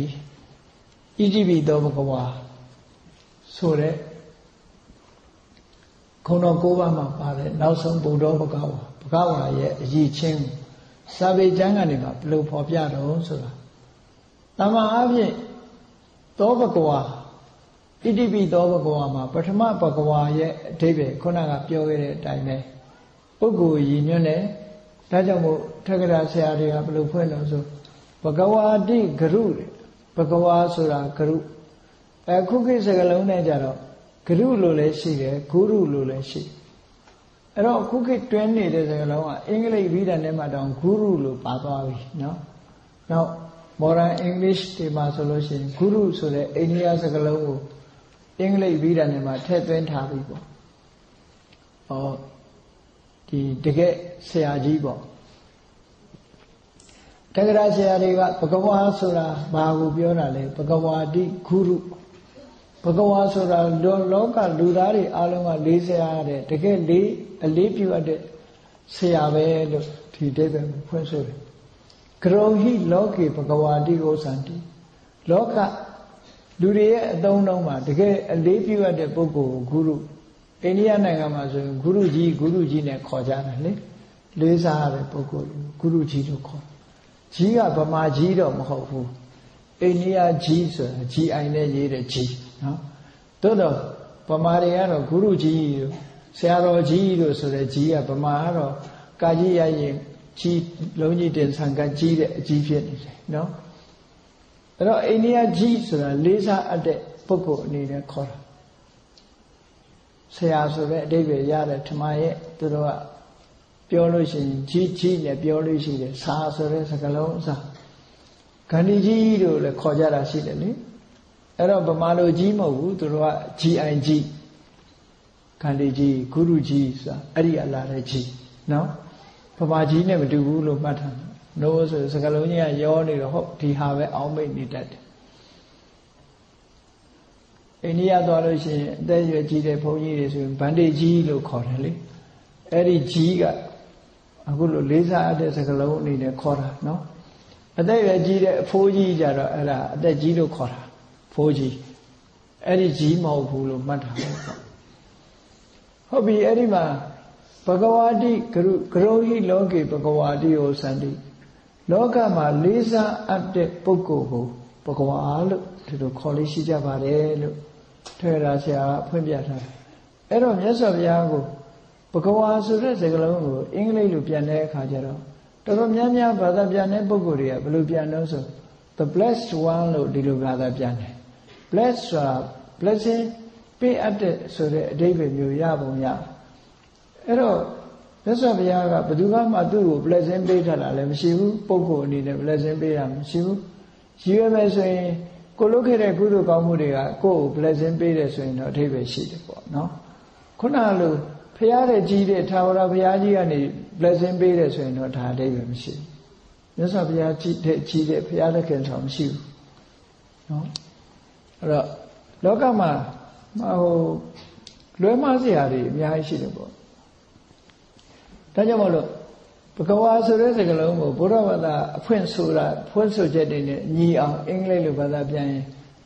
ဣတိပိသောဘဂဝါဆိုတဲ့ခုံတော်၉ပါးမှာပါတယ်နောက်ဆုံးဗုဒ္ဓဘဂဝါရဲ့အရေးချင်းစာပေကျမ်းကနေမှာဘယ်လိုဖော်ပြတော့ဆိုတာတမန်အားဖြင့်သောဘဂဝါဣတိပိသောဘဂဝါမှာပထမဘဂဝါရဲ့အဓိပ္ပာယ်ခုနကပြောခဲ့တဲ့အတိုင်းပဲပုဂ္ဂိုလ်ရည်ညွှန်းတယ်ဒါကြောင့်မို့ထက္ကရာဆရာတွေကဘယ်လိုဖွင့်လို့ဆိုဘဂဝါတိဂရုတဲ့ဘဂဝါဆိုတာဂရု ခုခေတ်စကားလုံးနဲ့ကြတော့ဂရုလို့လည်းရှိတယ်ဂုရုလို့လည်းရှိအဲ့တော့ခုခေတ်တွင်းနေတဲ့စကားလုံးကအင်္ဂလိပ်ဗီဒန်ထဲမှာတောင်ဂုရုလို့ပါသွားပြီနော်နောက် modern English တွေမှာဆိုလို့ရှိရင်ဂုရုဆိုတဲ့အိန္ဒိယစကားလုံးကိုအင်္ဂလိပ်ဗီဒန်ထဲမှာထည့်သွင်းထားပြီပေါ့ဒီတကယ်ဆရာကြီးပေါ့တက္ကရာဆရာတွေကဘဂဝါဆိုတာဘာကိုပြောတာလဲဘဂဝါတိဂုရုဘဂဝါဆိုတာလောကလူသားတွေအားလုံးကလေးဆရာတဲ့တကယ်လေးအလေးပြုအပ်တဲ့ဆရာပဲလို့ဒီအဓိပ္ပာယ်ကိုဖွင့်ဆိုတယ်ကရောဟိလောကေဘဂဝါတိကိုစံတိလောကလူတွေရဲ့အသုံးအနှုန်းမှာတကယ်အလေးပြုအပ်တဲ့ပုဂ္ဂိုလ်ကိုဂုရုအိန္ဒိယနိုင်ငံမှာဆိုရင်ဂုရုကြီးနဲ့ခေါ်ကြတာလေလေးစားရတဲ့ပုဂ္ဂိုလ်ဂုရုကြီးလို့ခေါ်ကြီးကဗမာကြီးတော့မဟုတ်ဘူးအိန္ဒိယကြီးဆိုတာကြီးအိုင်နဲ့ရေးတဲ့ကြီးနော်သို့တော့ဗမာတွေကတော့ဂုရုကြီးတို့ဆရာတော်ကြီးတို့ဆိုတဲ့ကြီးကဗမာကတော့ကာကြီးရရင်ကြီးလုံးကြီးတင်ဆံကကြီးတဲ့အကြီးဖြစ်နေတယ်နော်အဲ့တော့အိန္ဒိယကြီးဆိုတာလေးစားအပ်တဲ့ပုဂ္ဂိုလ်အနေနဲ့ခေါ်တာဆရာဆိုတဲ့အဓိပ္ပာယ်ရတယ်ထမရဲ့သူတို့ကပြောလို့ရှိရင်ကြီးနဲ့ပြောလို့ရှိတယ်စာဆိုတဲ့စကားလုံးအစားဂန္ဒီကြီးတို့လည်းခေါ်ကြတာရှိတယ်လေအဲ့တော့ဗမာလိုကြီးမဟုတ်ဘူးသူတို့က GI ကြီးဂန္ဒီကြီးဂုရုကြီးဆိုတာအဲ့ဒီအလားတဲ့ကြီးနော်ဗမာကြီးနဲ့မတူဘူးလို့မှတ်ထားတယ်နိုးဆိုစကားလုံးကြီးကရောနေတော့ဟုတ်ဒီဟာပဲအောင်းမိတ်နေတတ်တယ်အိန္ဒိယသွားလို့ရှိရင်အသက်အရွယ်ကြီးတဲ့ဘုန်းကြီးတွေဆိုရင်ဗန္ဒေကြီးလို့ခေါ်တယ်လေအဲ့ဒီကြီးကအခုလိုလေးစားအပ်တဲ့စကားလုံးအနေနဲ့ခေါ်တာနော်အသက်အရွယ်ကြီးတဲ့အဖိုးကြီးကြတော့အဲ့ဒါအသက်ကြီးလို့ခေါ်တာဖိုးကြီးအဲ့ဒီကြီးမဟုတ်ဘူးလို့မှတ်ထားပါဟုတ်ပြီအဲ့ဒီမှာဘဂဝါတိဂရောဟိလောကေဘဂဝါတိဟောစန္တိလောကမှာလေးစားအပ်တဲ့ပုဂ္ဂိုလ်ကိုဘဂဝါလို့ဒီလိုခေါ်လေးရှိကြပါတယ်လို့ထေရဆရာဖွင့်ပြထားတယ်အဲ့တော့မြတ်စွာဘုရားကိုဘဂဝါဆိုတဲ့စကားလုံးကိုအင်္ဂလိပ်လိုပြန်တဲ့အခါကျတော့တော်တော်များများဘာသာပြန်တဲ့ပုဂ္ဂိုလ်တွေကဘယ်လိုပြန်လို့ဆို the blessed one လို့ဒီလိုဘာသာပြန်တယ် blessed ဆိုတာ blessing ပေးအပ်တဲ့ဆိုတဲ့အဓိပ္ပာယ်မျိုးရပုံရအဲ့တော့မြတ်စွာဘုရားကဘယ်သူမှသူ့ကို blessing ပေးထားတာလည်းမရှိဘူးပုဂ္ဂိုလ်အနေနဲ့ blessing ပေးတာမရှိဘူးရည်ရွယ်မယ်ဆိုရင်ကိုလုပ်ခဲ့တဲ့ကုသိုလ်ကောင်းမှုတွေကကိုယ့်ကို blessing ပေးတယ်ဆိုရင်တော့အဓိပ္ပာယ်ရှိတယ်ပေါ့နော်ခုနလိုဖရာတဲ့ကြီးတဲ့ထာဝရဘုရားကြီးကနေ blessing ပေးတယ်ဆိုရင်တော့ဒါအဓိပ္ပာယ်မရှိဘူးမြတ်စွာဘုရားကြီးတဲ့ဖရာလက်ခင်ဆောင်မရှိဘူးနော်အဲ့တော့လောကမှာလွဲမှားစရာတွေအများကြီးရှိတယ်ပေါ့ဒါကြောင့်မလို့ဘဂဝါဆိုတဲ့စကားလုံးကိုဘုရားဘာသာအဖွင့်ဆိုချက်တွေနဲ့ညီအောင်အင်္ဂလိပ်လိုဘာသာပြန်ရင်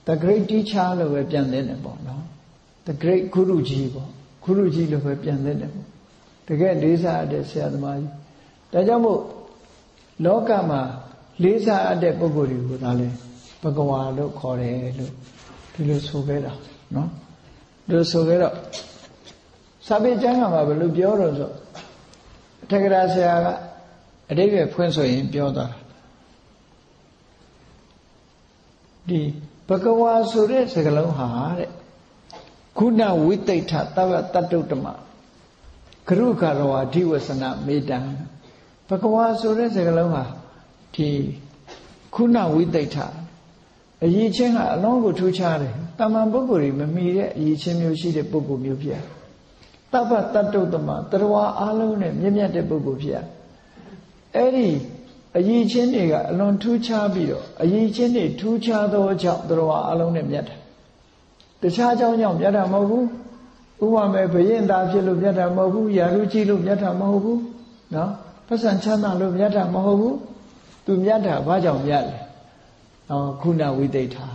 the great teacher လို့ပဲပြန်သင့်တယ်ပေါ့နော် the great guru ကြီးပေါ့ဂုရုကြီးလို့ပဲပြန်သင့်တယ်ပေါ့တကယ်လေးစားတဲ့ဆရာသမားကြီးဒါကြောင့်မို့လောကမှာလေးစားအပ်တဲ့ပုဂ္ဂိုလ်တွေကိုဒါလဲဘဂဝါလို့ခေါ်တယ်လို့ဒီလိုဆိုခဲ့တာနော်ဒီလိုဆိုခဲ့တော့စာပေကျမ်းကမှာဘယ်လိုပြောတော့ဆိုထေရဆရာကအတိတ်ပဲဖွင့်ဆိုရင်ပြောတာဒီဘဂဝါဆိုတဲ့စကားလုံးဟာတဲ့ခုနဝိသိဋ္ဌသဗ္ဗတတ္တုတ္တမဂရုကာရဝအဓိဝဆနမေတ္တံဘဂဝါဆိုတဲ့စကားလုံးဟာဒီခုနဝိသိဋ္ဌအရေးချင်းကအလုံးကိုထူးခြားတယ်တာမန်ပုဂ္ဂိုလ်တွေမမီတဲ့အရေးချင်းမျိုးရှိတဲ့ပုဂ္ဂိုလ်မျိုးဖြစ်သဗ္ဗတတ္တုတ္တမတရဝအားလုံးနဲ့မြင့်မြတ်တဲ့ပုဂ္ဂိုလ်ဖြစ်အဲ့ဒီအရေးချင်းတွေကအလွန်ထူးခြားပြီးတော့အရေးချင်းတွေထူးခြားသောကြောင့်တရဝအားလုံးနဲ့မြတ်တယ်တခြားကြောင့်မြတ်တာမဟုတ်ဘူးဥပမာဘယင်သားဖြစ်လို့မြတ်တာမဟုတ်ဘူးယာရုကြီးလို့မြတ်တာမဟုတ်ဘူးနော်ပတ်စံချမ်းသာလို့မြတ်တာမဟုတ်ဘူးသူမြတ်တာဘာကြောင့်မြတ်လဲခုနဝိသိဋ္ဌာ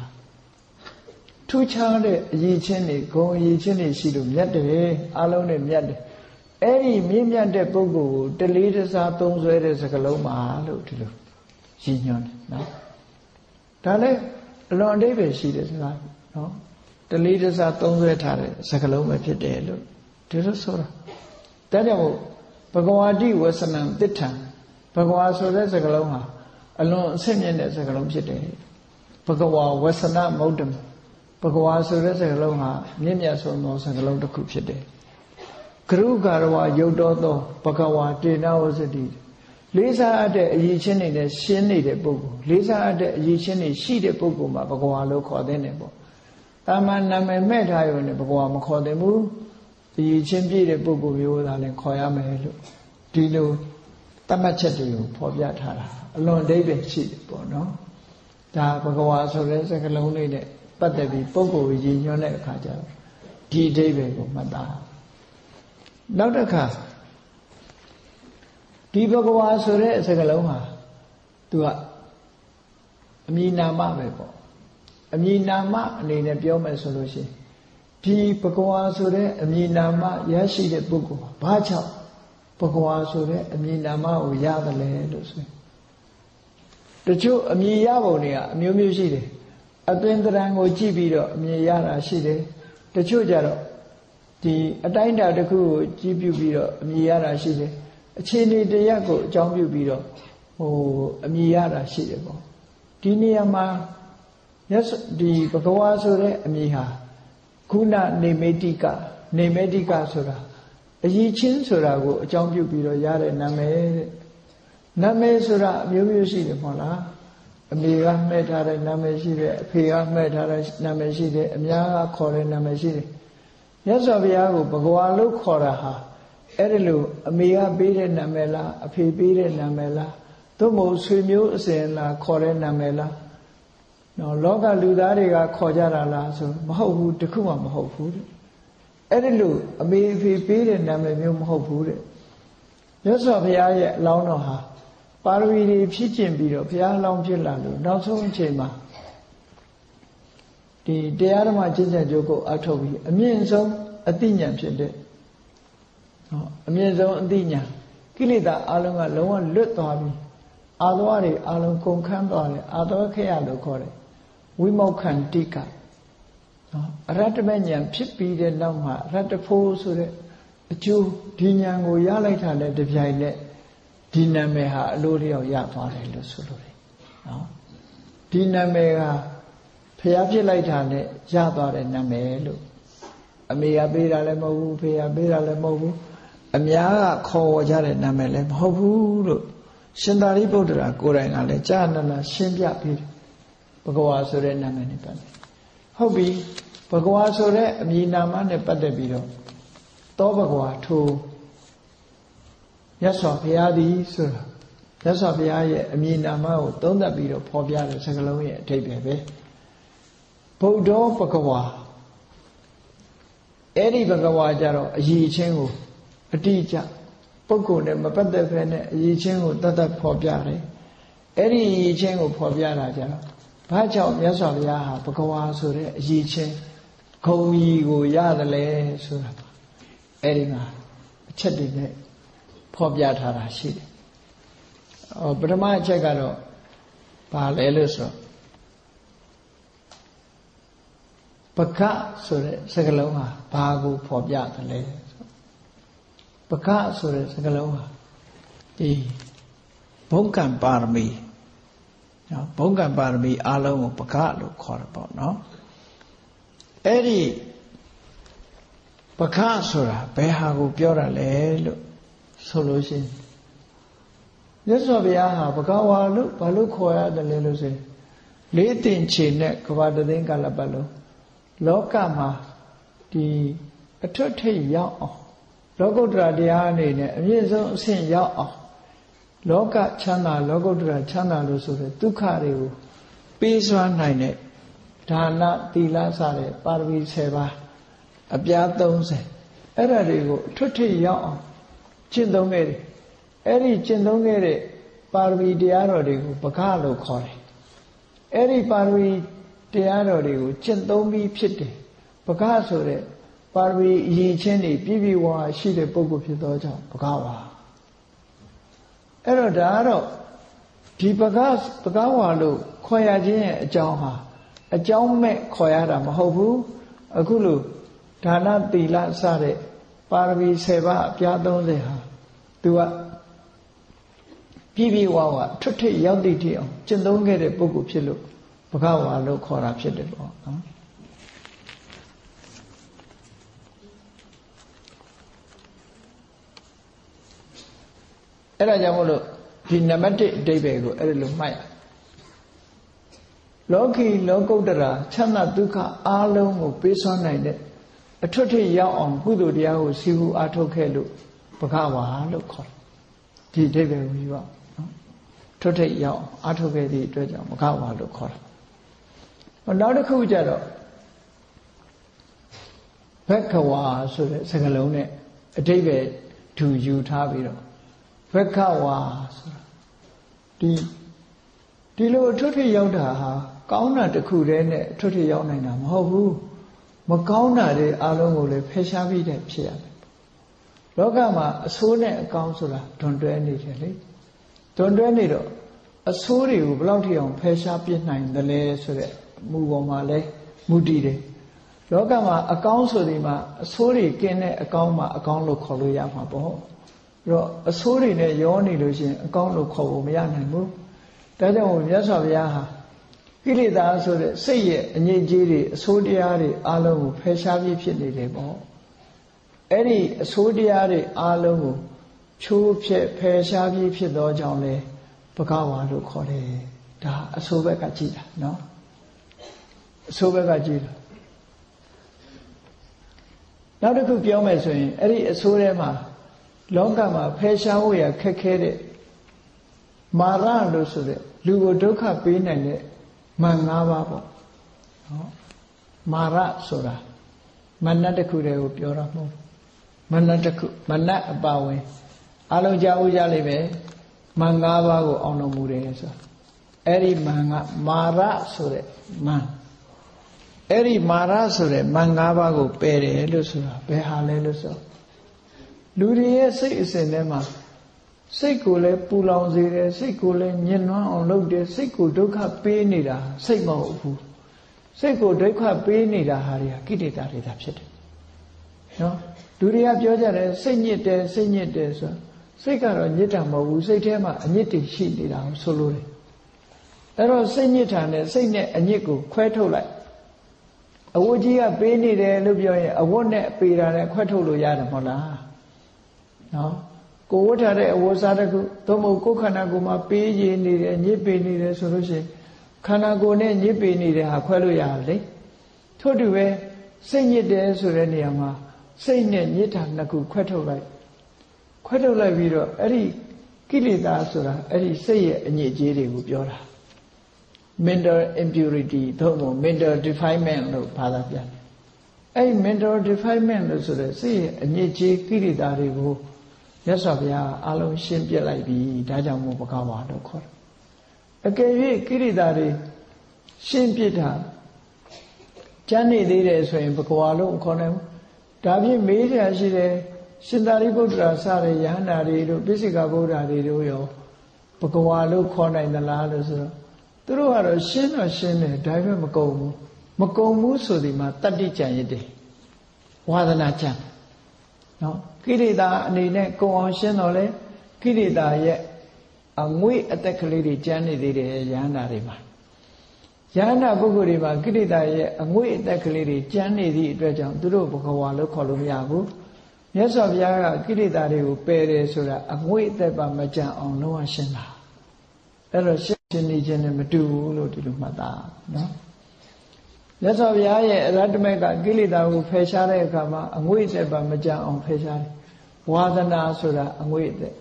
ထူးခြားတဲ့အရေးချင်းတွေဂုဏ်အရေးချင်းတွေရှိလို့မြတ်တယ်အလုံးနဲ့မြတ်တယ်အဲ့ဒီမြင့်မြတ်တဲ့ပုဂ္ဂိုလ်ကိုတလေးတစားသုံးဆွဲတဲ့စကားလုံးပါလို့ဒီလိုရည်ညွှန်းတယ်နော်ဒါလည်းအလွန်အဓိပ္ပာယ်ရှိတဲ့စကားနော်တလေးတစားသုံးဆွဲထားတဲ့စကားလုံးပဲဖြစ်တယ်လို့ဒီလိုဆိုတာဒါကြောင့်ဘဂဝါတိဝဆနံတိဋ္ဌံဘဂဝါဆိုတဲ့စကားလုံးဟာအလွန်အဆင့်မြင့်တဲ့စကားလုံးဖြစ်တယ်ဘဂဝါဝဆနမௌဒ္ဓံ ဘဂဝါဆိုတဲ့စကားလုံးဟာမြင့်မြတ်ဆုံးသောစကားလုံးတစ်ခုဖြစ်တယ်ကရုကာရဝယုတ်တော်သောဘဂဝါတေနဝစတိလေးစားအပ်တဲ့အရေးချင်းတွေနဲ့ရှင်းနေတဲ့ပုဂ္ဂိုလ်လေးစားအပ်တဲ့အရေးချင်းတွေရှိတဲ့ပုဂ္ဂိုလ်မှာဘဂဝါလို့ခေါ်တဲ့နေပေါ့တာမန်နာမည်မဲ့ထားရုံနဲ့ဘဂဝါမခေါ်သင့်ဘူးအရေးချင်းပြည့်တဲ့ပုဂ္ဂိုလ်မျိုးသာလည်းခေါ်ရမယ်လို့ဒီလိုတတ်မှတ်ချက်တွေကိုဖော်ပြထားတာအလွန်အဓိပ္ပာယ်ရှိတယ်ပေါ့နော်ဒါဘဂဝါဆိုတဲ့စကားလုံးလေးနဲ့ပတ်သက်ပြီးပုဂ္ဂိုလ်ရည်ညွှန်းတဲ့အခါကျတော့ဒီအဓိပ္ပာယ်ကိုမှတ်သားနောက်တစ်ခါဒီဘဂဝါဆိုတဲ့စကားလုံးဟာသူကအမည်နာမပဲပေါ့အမည်နာမအနေနဲ့ပြောမယ်ဆိုလို့ရှိရင်ဒီဘဂဝါဆိုတဲ့အမည်နာမရရှိတဲ့ပုဂ္ဂိုလ်ဘာကြောင့်ဘဂဝါဆိုတဲ့အမည်နာမကိုရတယ်လဲလို့ဆိုရင်တချို့အမည်ရပုံတွေကအမျိုးမျိုးရှိတယ်အသွင်သဏ္ဍာန်ကိုကြည့်ပြီးတော့အမည်ရတာရှိတယ်တချို့ကြတော့ဒီအတိုင်းအတာတစ်ခုကိုကြည့်ပြုပြီးတော့အမည်ရတာရှိတယ်အခြေအနေတရက်ကိုအကြောင်းပြုပြီးတော့အမည်ရတာရှိတယ်ပေါ့ဒီနေရာမှာဒီဘဂဝါဆိုတဲ့အမည်ဟာခုနနေမေတိကဆိုတာအရည်ချင်းဆိုတာကိုအကြောင်းပြုပြီးတော့ရတဲ့နာမည်တဲ့နာမည်ဆိုတာအမျိုးမျိုးရှိတယ်မဟုတ်လားအမေကမှဲ့ထားတဲ့နာမည်ရှိတယ်အဖေကမှဲ့ထားတဲ့နာမည်ရှိတယ်အများကခေါ်တဲ့နာမည်ရှိတယ်မြတ်စွာဘုရားကိုဘဂဝါလို့ခေါ်တာဟာအဲ့ဒီလိုအမေကပေးတဲ့နာမည်လားအဖေပေးတဲ့နာမည်လားသို့မဟုတ်ဆွေမျိုးအစဉ်လားခေါ်တဲ့နာမည်လားနော်လောကလူသားတွေကခေါ်ကြတာလားဆိုမဟုတ်ဘူးတခုမှမဟုတ်ဘူးတဲ့အဲ့ဒီလိုအမေအဖေပေးတဲ့နာမည်မျိုးမဟုတ်ဘူးတဲ့မြတ်စွာဘုရားရဲ့အလောင်းတော်ဟာပါရမီတွေဖြည့်ကျင့်ပြီးတော့ဘုရားအလောင်းဖြစ်လာလို့နောက်ဆုံးအချိန်မှာဒီတရားဓမ္မကျင့်ကြံကြိုးကိုအထောက်ပြီးအမြင့်ဆုံးအသိဉာဏ်ဖြစ်တဲ့အမြင့်ဆုံးအသိဉာဏ်ကိလေသာအလုံးကလုံးဝလွတ်သွားပြီအာသဝတွေအလုံးကုန်ခန်းသွားတယ်အာသဝခေယလို့ခေါ်တယ်ဝိမောက္ခန္တိကအရတ္တမဉာဏ်ဖြစ်ပြီးတဲ့နောက်မှာအရတ္တဖို့ဆိုတဲ့အကျိုးဒီဉာဏ်ကိုရလိုက်တာနဲ့တပြိုင်နက်ဒီနာမည်ဟာအလိုလျောက်ရသွားတယ်လို့ဆိုလို့တယ်နော်ဒီနာမည်ကဖျားဖြစ်လိုက်တာနဲ့ရသွားတဲ့နာမည်လို့အမေကပေးတာလည်းမဟုတ်ဘူးဖေကပေးတာလည်းမဟုတ်ဘူးအများကခေါ်ဝေါ်ကြတဲ့နာမည်လည်းမဟုတ်ဘူးလို့ရှင်သာရိပုတ္တရာကိုယ်တိုင်ကလည်းကြာနာနာရှင်းပြပြီးဘဂဝါဆိုတဲ့နာမည်နဲ့ပတ်သက်ဟုတ်ပြီဘဂဝါဆိုတဲ့အမည်နာမနဲ့ပတ်သက်ပြီးတော့သောဘဂဝါထိုမြတ်စွာဘုရားသည်ဆိုတာမြတ်စွာဘုရားရဲ့အမည်နာမကိုသုံးသပ်ပြီးတော့ဖော်ပြတဲ့စကားလုံးရဲ့အဓိပ္ပာယ်ပဲဗုဒ္ဓဘဂဝါအဲ့ဒီဘဂဝါကြတော့အရည်ချင်းကိုအတိအကျပုဂ္ဂိုလ်နဲ့မပတ်သက်ဘဲနဲ့အရည်ချင်းကိုတတ်တတ်ဖော်ပြတယ်အဲ့ဒီအရည်ချင်းကိုဖော်ပြတာကြတော့ဘာကြောင့်မြတ်စွာဘုရားဟာဘဂဝါဆိုတဲ့အရည်ချင်းဂုံကြီးကိုရတယ်လဲဆိုတာအဲ့ဒီမှာအချက်တွေနဲ့ဖော်ပြထားတာရှိတယ်ပထမအချက်ကတော့ဘာလဲလို့ဆိုပကဆိုတဲ့စကားလုံးဟာဘာကိုဖော်ပြတယ်လဲပကဆိုတဲ့စကားလုံးဟာဒီဘုံကံပါရမီနော်ဘုံကံပါရမီအလုံးကိုပကလို့ခေါ်တယ်ပေါ့နော်အဲ့ဒီပကဆိုတာဘယ်ဟာကိုပြောတာလဲလို့ဆိုလို့ရှိရင်မြတ်စွာဘုရားဟာဘဂဝါလို့ဘာလို့ခေါ်ရတယ်လဲလို့ဆိုရင်လေးတင်ချေနဲ့ကဘာတသိန်းကာလပတ်လုံးလောကမှာဒီအထွတ်ထိပ်ရောက်အောင်လောကုတ္တရာတရားအနေနဲ့အမြင့်ဆုံးအဆင့်ရောက်အောင်လောကချမ်းသာလောကုတ္တရာချမ်းသာလို့ဆိုတဲ့ဒုက္ခတွေကိုပေးစွမ်းနိုင်တဲ့ဒါနသီလစတဲ့ပါရမီ10ပါးအပြား30အဲ့ဒါတွေကိုအထွတ်ထိပ်ရောက်အောင်ကျင့်သုံးခဲ့တယ်အဲ့ဒီကျင့်သုံးခဲ့တဲ့ပါရမီတရားတော်တွေကိုပကလို့ခေါ်တယ်အဲ့ဒီပါရမီတရားတော်တွေကိုကျင့်သုံးပြီးဖြစ်တယ်ပကဆိုတဲ့ပါရမီအရင်ချင်းတွေပြည့်ပြည့်ဝဝရှိတဲ့ပုဂ္ဂိုလ်ဖြစ်သောကြောင့်ပကဝါအဲ့တော့ဒါကတော့ဒီပကဝါလို့ခေါ်ရခြင်းရဲ့အကြောင်းဟာအကြောင်းမဲ့ခေါ်ရတာမဟုတ်ဘူးအခုလို့ဒါနသီလစတဲ့ပါရမီ10ပါးအပြား30ဟာသူကပြည့်ပြည့်ဝဝထွတ်ထိပ်ရောက်သည့်ထိအောင်ကျင့်သုံးခဲ့တဲ့ပုဂ္ဂိုလ်ဖြစ်လို့ဘဂဝါလို့ခေါ်တာဖြစ်တယ်ပေါ့နော် အဲ့ဒါကြောင့်မို့လို့ဒီနံပါတ်1အဓိပ္ပာယ်ကိုအဲ့ဒါလိုမှတ်ရလောကီလောကုတ္တရာချမ်းသာဒုက္ခအားလုံးကိုပေးစွမ်းနိုင်တဲ့အထွတ်ထိပ်ရောက်အောင်ကုသိုလ်တရားကိုစီကူအားထုတ်ခဲ့လို့ဘဂဝါလို့ခေါ်တယ်ဒီအဓိပ္ပာယ်ကိုယူပါနော်ထွတ်ထိပ်ရောက်အားထုတ်ခဲ့သည့်အတွက်ကြောင့်ဘဂဝါလို့ခေါ်တယ်နောက်တစ်ခုကျတော့ဘက္ခဝါဆိုတဲ့စကားလုံးနဲ့အဓိပ္ပာယ်ထူယူထားပြီးတော့ဘက္ခဝါဆိုတာဒီလိုအထွတ်ထိပ်ရောက်တာဟာကောင်းတာတစ်ခုတည်းနဲ့အထွတ်ထိပ်ရောက်နိုင်တာမဟုတ်ဘူးမကောင်းတာတွေအလုံးကိုလည်းဖယ်ရှားပြီးတဲ့ဖြစ်ရတယ်လောကမှာအဆိုးနဲ့အကောင်းဆိုတာဒွန်တွဲနေတယ်လေဒွန်တွဲနေတော့အဆိုးတွေကိုဘယ်လောက်ထိအောင်ဖယ်ရှားပြစ်နိုင်တယ်လဲဆိုတဲ့မူပေါ်မှာလဲမူတည်တယ်လောကမှာအကောင်းဆိုဒီမှာအဆိုးတွေကင်းတဲ့အကောင်းမှာအကောင်းလို့ခေါ်လို့ရမှာပေါ့အဲ့တော့အဆိုးတွေနဲ့ရောနေလို့ရှိရင်အကောင်းလို့ခေါ်ဖို့မရနိုင်ဘူးဒါကြောင့်မြတ်စွာဘုရားဟာကိလေသာဆိုတဲ့စိတ်ရဲ့အငြိအကျေးတွေအဆိုးတရားတွေအလုံးကိုဖယ်ရှားပြီးဖြစ်နေတယ်ပေါ့အဲ့ဒီအဆိုးတရားတွေအလုံးကိုချိုးဖျက်ဖယ်ရှားပြီးဖြစ်သောကြောင့်လေဘဂဝါလို့ခေါ်တယ်ဒါအဆိုးဘက်ကကြည့်တာနော်အဆိုးဘက်ကကြည့်တာနောက်တစ်ခုပြောမယ်ဆိုရင်အဲ့ဒီအဆိုးထဲမှာလောကမှာဖယ်ရှားဖို့ရခက်ခဲတဲ့မာရလို့ဆိုတဲ့လူကိုဒုက္ခပေးနိုင်တဲ့မန်၅ပါးပေါ့နော်မာရဆိုတာမနတ်တစ်ခုတည်းကိုပြောတာမဟုတ်မနတ်တစ်ခုမနတ်အပါဝင်အလုံးကြားဦးကြလိမ့်မယ်မန်၅ပါးကိုအောင်တော်မူတယ်ဆိုအဲ့ဒီမန်ကမာရဆိုတဲ့မန်အဲ့ဒီမာရဆိုတဲ့မန်၅ပါးကိုပယ်တယ်လို့ဆိုတာဘယ်ဟာလဲလို့ဆိုလူတွေရဲ့စိတ်အစဉ်ထဲမှာစိတ်ကိုလည်းပူလောင်စေတယ်စိတ်ကိုလည်းညှဉ်းနှွမ်းအောင်လုပ်တယ်စိတ်ကိုဒုက္ခပေးနေတာစိတ်မဟုတ်ဘူးစိတ်ကိုဒုက္ခပေးနေတာဟာတွေကိလေသာတွေသာဖြစ်တယ်နော်လူတွေကပြောကြတယ်စိတ်ညစ်တယ်စိတ်ညစ်တယ်ဆိုစိတ်ကတော့ညစ်တာမဟုတ်ဘူးစိတ်ထဲမှာအညစ်တွေရှိနေတာကိုဆိုလိုတယ်အဲ့တော့စိတ်ညစ်တာနဲ့စိတ်နဲ့အညစ်ကိုခွဲထုတ်လိုက်အဝတ်ကြီးကပေးနေတယ်လို့ပြောရင်အဝတ်နဲ့ပေးတာနဲ့ခွဲထုတ်လို့ရတယ်မဟုတ်လားနော်ကိုဝတ်ထားတဲ့အဝတ်စားတစ်ခုသို့မဟုတ်ကိုယ်ခန္ဓာကိုယ်မှာပေးရနေတယ်ညစ်ပေနေတယ်ဆိုလို့ရှိရင်ခန္ဓာကိုယ်နဲ့ညစ်ပေနေတဲ့ဟာခွဲလို့ရတယ်လေထို့တူပဲစိတ်ညစ်တယ်ဆိုတဲ့နေရာမှာစိတ်နဲ့ညစ်တာနှစ်ခုခွဲထုတ်လိုက်ပြီးတော့အဲ့ဒီကိလေသာဆိုတာအဲ့ဒီစိတ်ရဲ့အညစ်အကြေးတွေကိုပြောတာ mental impurity သို့မဟုတ် mental defilement လို့ဘာသာပြန်တယ်အဲ့ဒီ mental defilement လို့ဆိုတဲ့စိတ်ရဲ့အညစ်အကြေးကိလေသာတွေကိုမြတ်စွာဘုရားအလုံးရှင်းပြလိုက်ပြီဒါကြောင့်မို့ဘဂဝါလို့ခေါ်တယ်အကယ်၍ကိရိတာတွေရှင်းပြတာကျမ်းနေသေးတယ်ဆိုရင်ဘဂဝါလို့ခေါ်နိုင်ဘူးဒါဖြင့်မေးရရှိတယ်ရှင်သာရိပုတ္တရာစတဲ့ယဟန္တာတွေတို့ပိစိကဗုဒ္ဓတွေတို့ရောဘဂဝါလို့ခေါ်နိုင်သလားလို့ဆိုတော့သူတို့ကတော့ရှင်းတော့ရှင်းတယ်ဒါပေမဲ့မကုန်ဘူးဆိုဒီမှာတတ္တိကြံရစ်တယ်ဝါဒနာကြံနော်ကိရိတာအနေနဲ့ကုံအောင်ရှင်းတော့လေကိရိတာရဲ့အငွေ့အသက်ကလေးတွေကျန်နေသေးတယ်ယန္တာတွေမှာယန္တာပုဂ္ဂိုလ်တွေမှာကိရိတာရဲ့အငွေ့အသက်ကလေးတွေကျန်နေသည့်အတွက်ကြောင့်သူတို့ဘဂဝါလို့ခေါ်လို့မရဘူးမြတ်စွာဘုရားကကိရိတာတွေကိုပယ်တယ်ဆိုတာအငွေ့အသက်ပါမကြံအောင်လုံးဝရှင်းတာအဲ့တော့ရှင်းနေခြင်းနဲ့မတူဘူးလို့ဒီလိုမှတ်သားနော်မြတ်စွာဘုရားရဲ့အရဟတမေကကိလေသာကိုဖယ်ရှားတဲ့အခါမှာအငွေ့အသက်ပါမကြံအောင်ဖယ်ရှားတယ်ဝါဒနာဆိုတာအငွေ့အသက်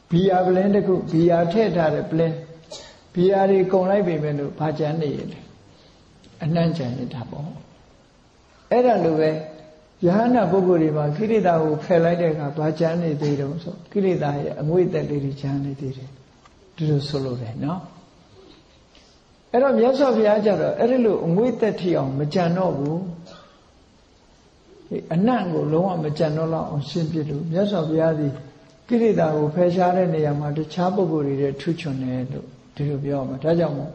ဘီယာပလင်းတစ်ခုဘီယာထည့်ထားတဲ့ပလင်းဘီယာတွေကုန်လိုက်ပြီမဲ့လို့ဘာကြံနေရလဲအနှံ့ကြံနေတာပေါ့အဲ့ဒါလိုပဲယဟနာပုဂ္ဂိုလ်တွေမှာကိလေသာကိုဖယ်လိုက်တဲ့အခါဘာကြံနေသေးတယ်ဆိုကိလေသာရဲ့အငွေ့အသက်လေးတွေကြံနေသေးတယ်ဒီလိုဆိုလို့တယ်နော်အဲ့တော့မြတ်စွာဘုရားကျတော့အဲ့ဒီလိုအငွေ့သက်ထီအောင်မကြံတော့ဘူးအနံ့ကိုလုံးဝမကြံတော့လောက်အောင်ရှင်းပြလို့မြတ်စွာဘုရားသည်ကိလေသာကိုဖယ်ရှားတဲ့နေရာမှာတခြားပုဂ္ဂိုလ်တွေထူးချွန်တယ်လို့ဒီလိုပြောမှာဒါကြောင့်မို့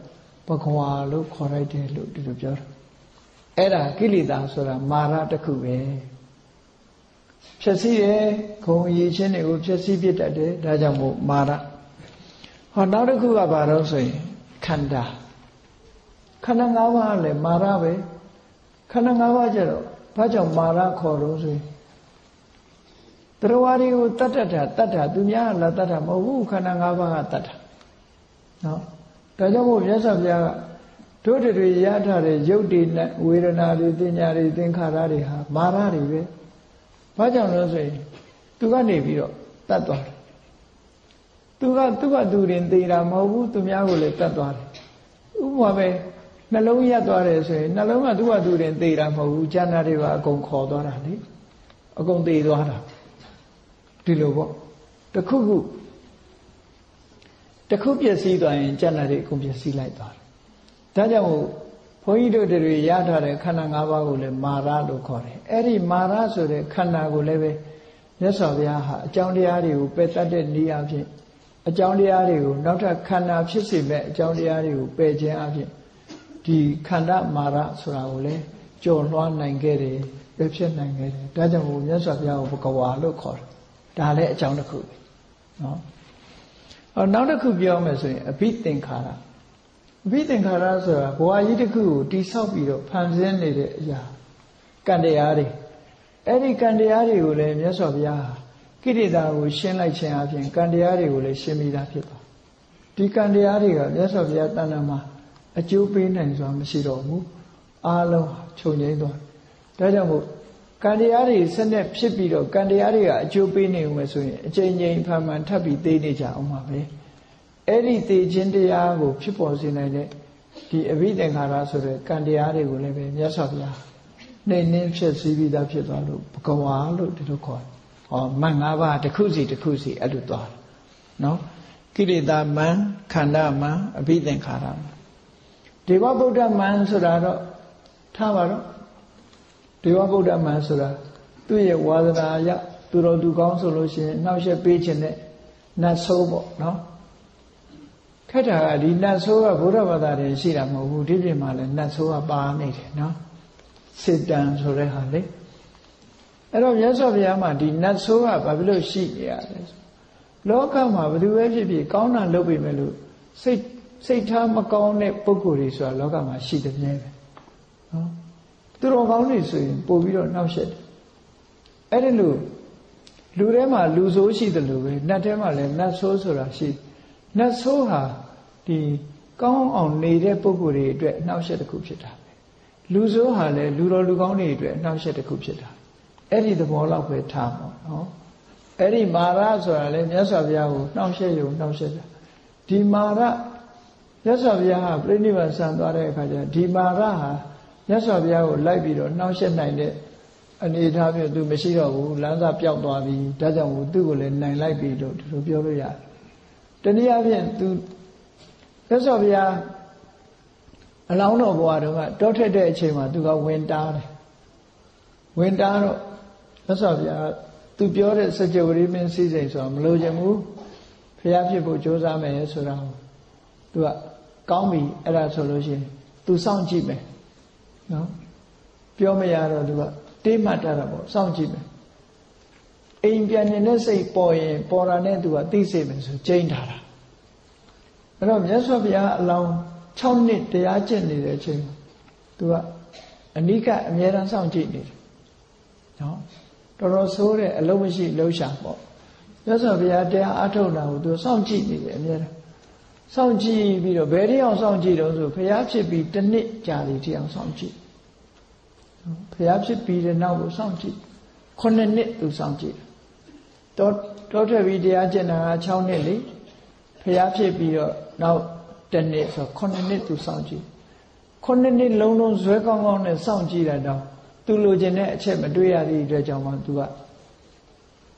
ဘဂဝါလို့ခေါ်လိုက်တယ်လို့ဒီလိုပြောတာအဲ့ဒါကိလေသာဆိုတာမာရတစ်ခုပဲဖြည့်ဆည်းတယ်ခုံရည်ချင်းတွေကိုဖြည့်ဆည်းပြတတ်တယ်ဒါကြောင့်မို့မာရဟောနောက်တစ်ခုကဘာလို့ဆိုရင်ခန္ဓာခန္ဓာ၅ပါးလည်းမာရပဲခန္ဓာ၅ပါးကျတော့ဘာကြောင့်မာရခေါ်လို့ဆိုရင်တ တရားဝါတွေကိုတတ်တတ်တာသူများကလာတတ်တာမဟုတ်ဘူးခန္ဓာ၅ပါးကတတ်တာနော်ဒါကြောင့်မို့မြတ်စွာဘုရားကတို့တွေရထားတဲ့ရုပ်တွေနဲ့ဝေဒနာတွေသင်ညာတွေသင်္ခါရတွေဟာမာရတွေပဲဘာကြောင့်လဲဆိုရင်သူကနေပြီးတော့တတ်သွားတယ်သူကသူရင်သိတာမဟုတ်ဘူးသူများကိုလည်းတတ်သွားတယ်ဥပမာပဲနှလုံးရက်သွားတယ်ဆိုရင်နှလုံးကသူရင်သိတာမဟုတ်ဘူးဉာဏ်တွေပါအကုန်ခေါ်သွားတာလေအကုန်သိသွားတာဒီလိုပေါ့တခုပျက်စီးသွားရင်ဉာဏ်တွေအကုန်ပျက်စီးလိုက်သွားတယ်ဒါကြောင့်မို့ဘုန်းကြီးတို့တွေရထားတဲ့ခန္ဓာ၅ပါးကိုလည်းမာရလို့ခေါ်တယ်အဲ့ဒီမာရဆိုတဲ့ခန္ဓာကိုလည်းပဲမြတ်စွာဘုရားဟာအကြောင်းတရားတွေကိုပယ်တတ်တဲ့နည်းအဖြစ်အကြောင်းတရားတွေကိုနောက်ထပ်ခန္ဓာဖြစ်စေမဲ့အကြောင်းတရားတွေကိုပယ်ခြင်းအဖြစ်ဒီခန္ဓာမာရဆိုတာကိုလည်းကျော်လွှားနိုင်ခဲ့တယ်ပယ်ဖြစ်နိုင်ခဲ့တယ်ဒါကြောင့်မို့မြတ်စွာဘုရားကိုဘဂဝါလို့ခေါ်တယ်ဒါလည်းအကြောင်းတစ်ခုပဲနော်နောက်တစ်ခုပြောမယ်ဆိုရင်အဘိသင်္ခါရအဘိသင်္ခါရဆိုတာဘဝကြီးတစ်ခုကိုတိဆောက်ပြီးတော့ဖန်ဆင်းနေတဲ့အရာကံတရားတွေအဲ့ဒီကံတရားတွေကိုလည်းမြတ်စွာဘုရားကိရိတာကိုရှင်းလိုက်ခြင်းအပြင်ကံတရားတွေကိုလည်းရှင်းပြီးသားဖြစ်သွားဒီကံတရားတွေကမြတ်စွာဘုရားတဏ္ဍာမှာအကျိုးပေးနိုင်စွာမရှိတော့ဘူးအားလုံးချုပ်ငြိမ်းသွားဒါကြောင့်မို့ကံတရားတွေဆက်နဲ့ဖြစ်ပြီးတော့ကံတရားတွေကအကျိုးပေးနေဦးမယ်ဆိုရင်အချိန်ချင်းဖန်ဖန်ထပ်ပြီးသိနေကြအောင်ပါပဲအဲ့ဒီသိခြင်းတရားကိုဖြစ်ပေါ်စေနိုင်တဲ့ဒီအဘိသင်္ခါရဆိုတဲ့ကံတရားတွေကိုလည်းပဲမြတ်စွာဘုရားနှိမ့်နှင်းဖြစ်စည်းပြီးသားဖြစ်သွားလို့ဘဂဝါလို့ဒီလိုခေါ်တယ်မန်၅ပါးတစ်ခုစီအဲ့လိုသွားတယ်နော်ကိရိတာမန်ခန္ဓာမန်အဘိသင်္ခါရမန်ဒေဝဗုဒ္ဓမန်ဆိုတာတော့ထားပါတော့ဒေဝဗုဒ္ဓမန်ဆိုတာသူ့ရဲ့ဝါဒနာအရသူတော်သူကောင်းဆိုလို့ရှိရင်နှောက်ရက်ပေးခြင်းနဲ့နတ်ဆိုးပေါ့နော်ခက်တာကဒီနတ်ဆိုးကဘုရားဘာသာတွေရှိတာမဟုတ်ဘူးဒီပြင်မှာလည်းနတ်ဆိုးကပါနေတယ်နော်စေတံဆိုတဲ့ဟာလေအဲ့တော့မြတ်စွာဘုရားမှာဒီနတ်ဆိုးကဘာဖြစ်လို့ရှိနေရလဲလောကမှာဘယ်သူပဲဖြစ်ဖြစ်ကောင်းတာလုပ်ပေမဲ့လို့စိတ်ထားမကောင်းတဲ့ပုဂ္ဂိုလ်တွေဆိုတာလောကမှာရှိတဲ့မြဲပဲနော်သူတော်ကောင်းတွေဆိုရင်ပို့ပြီးတော့နှောက်ယှက်တယ်အဲ့ဒီလိုလူထဲမှာလူဆိုးရှိတယ်လို့ပဲနတ်ထဲမှာလည်းနတ်ဆိုးဆိုတာရှိနတ်ဆိုးဟာဒီကောင်းအောင်နေတဲ့ပုဂ္ဂိုလ်တွေအတွက်နှောက်ယှက်တစ်ခုဖြစ်တာပဲလူဆိုးဟာလည်းလူတော်လူကောင်းတွေအတွက်နှောက်ယှက်တစ်ခုဖြစ်တာအဲ့ဒီသဘောလောက်ပဲထားပါနော်အဲ့ဒီမာရဆိုတာလေမြတ်စွာဘုရားကိုနှောက်ယှက်ရုံနှောက်ယှက်တာဒီမာရမြတ်စွာဘုရားဟာပြိဋိဘံဆံသွားတဲ့အခါကျဒီမာရဟာမြတ်စွာဘုရားကိုလိုက်ပြီးတော့နှောက်ယှက်နိုင်တဲ့အနေအထားမျိုးသူမရှိတော့ဘူးလမ်းစာပျောက်သွားပြီဒါကြောင့်မို့သူ့ကိုလည်းနိုင်လိုက်ပြီလို့ဒီလိုပြောလို့ရတယ်တနည်းအားဖြင့်သူမြတ်စွာဘုရားအလောင်းတော်ဘဝတုန်းကတောထက်တဲ့အချိန်မှာသူကဝင်တားတယ်ဝင်တားတော့မြတ်စွာဘုရားသူပြောတဲ့စကြဝဠာမင်းစည်းစိမ်ဆိုတာမလိုချင်ဘူးဘုရားဖြစ်ဖို့ကြိုးစားမယ်ဆိုတာကိုသူကကောင်းပြီအဲ့ဒါဆိုလို့ရှိရင်သူစောင့်ကြည့်မယ်နော်ပြောမရတော့သူကတေးမှတ်တာပေါ့စောင့်ကြည့်မယ်အိမ်ပြန်နေတဲ့စိတ်ပေါ်ရင်ပေါ်တာနဲ့သူကသိစေမယ်ဆိုကျိန်းထားတာအဲ့တော့မြတ်စွာဘုရားအလောင်း6နှစ်တရားကျင့်နေတဲ့အချိန်သူကအနိကအမြဲတမ်းစောင့်ကြည့်နေတယ်နော်တော်တော်ဆိုးတဲ့အလုံးမရှိလှုပ်ရှားပေါ့မြတ်စွာဘုရားတရားအထုတ်တာကိုသူစောင့်ကြည့်နေတယ်အမြဲတမ်းစောင့်ကြည့်ပြီးတော့ဘယ်တရားစောင့်ကြည့်တော့ဆိုဘုရားဖြစ်ပြီးတစ်နှစ်ကြာပြီတရားစောင့်ကြည့်ဘုရားဖြစ်ပြီးတဲ့နောက်ကိုစောင့်ကြည့်9နှစ်သူစောင့်ကြည့်တောထွက်ပြီးတရားကျင့်တာက6နှစ်လေဘုရားဖြစ်ပြီးတော့နောက်တစ်နှစ်ဆို9နှစ်သူစောင့်ကြည့်9နှစ်လုံးလုံးဇွဲကောင်းကောင်းနဲ့စောင့်ကြည့်တာတော့သူလိုချင်တဲ့အချက်မတွေ့ရသည့်အတွက်ကြောင့်မှသူက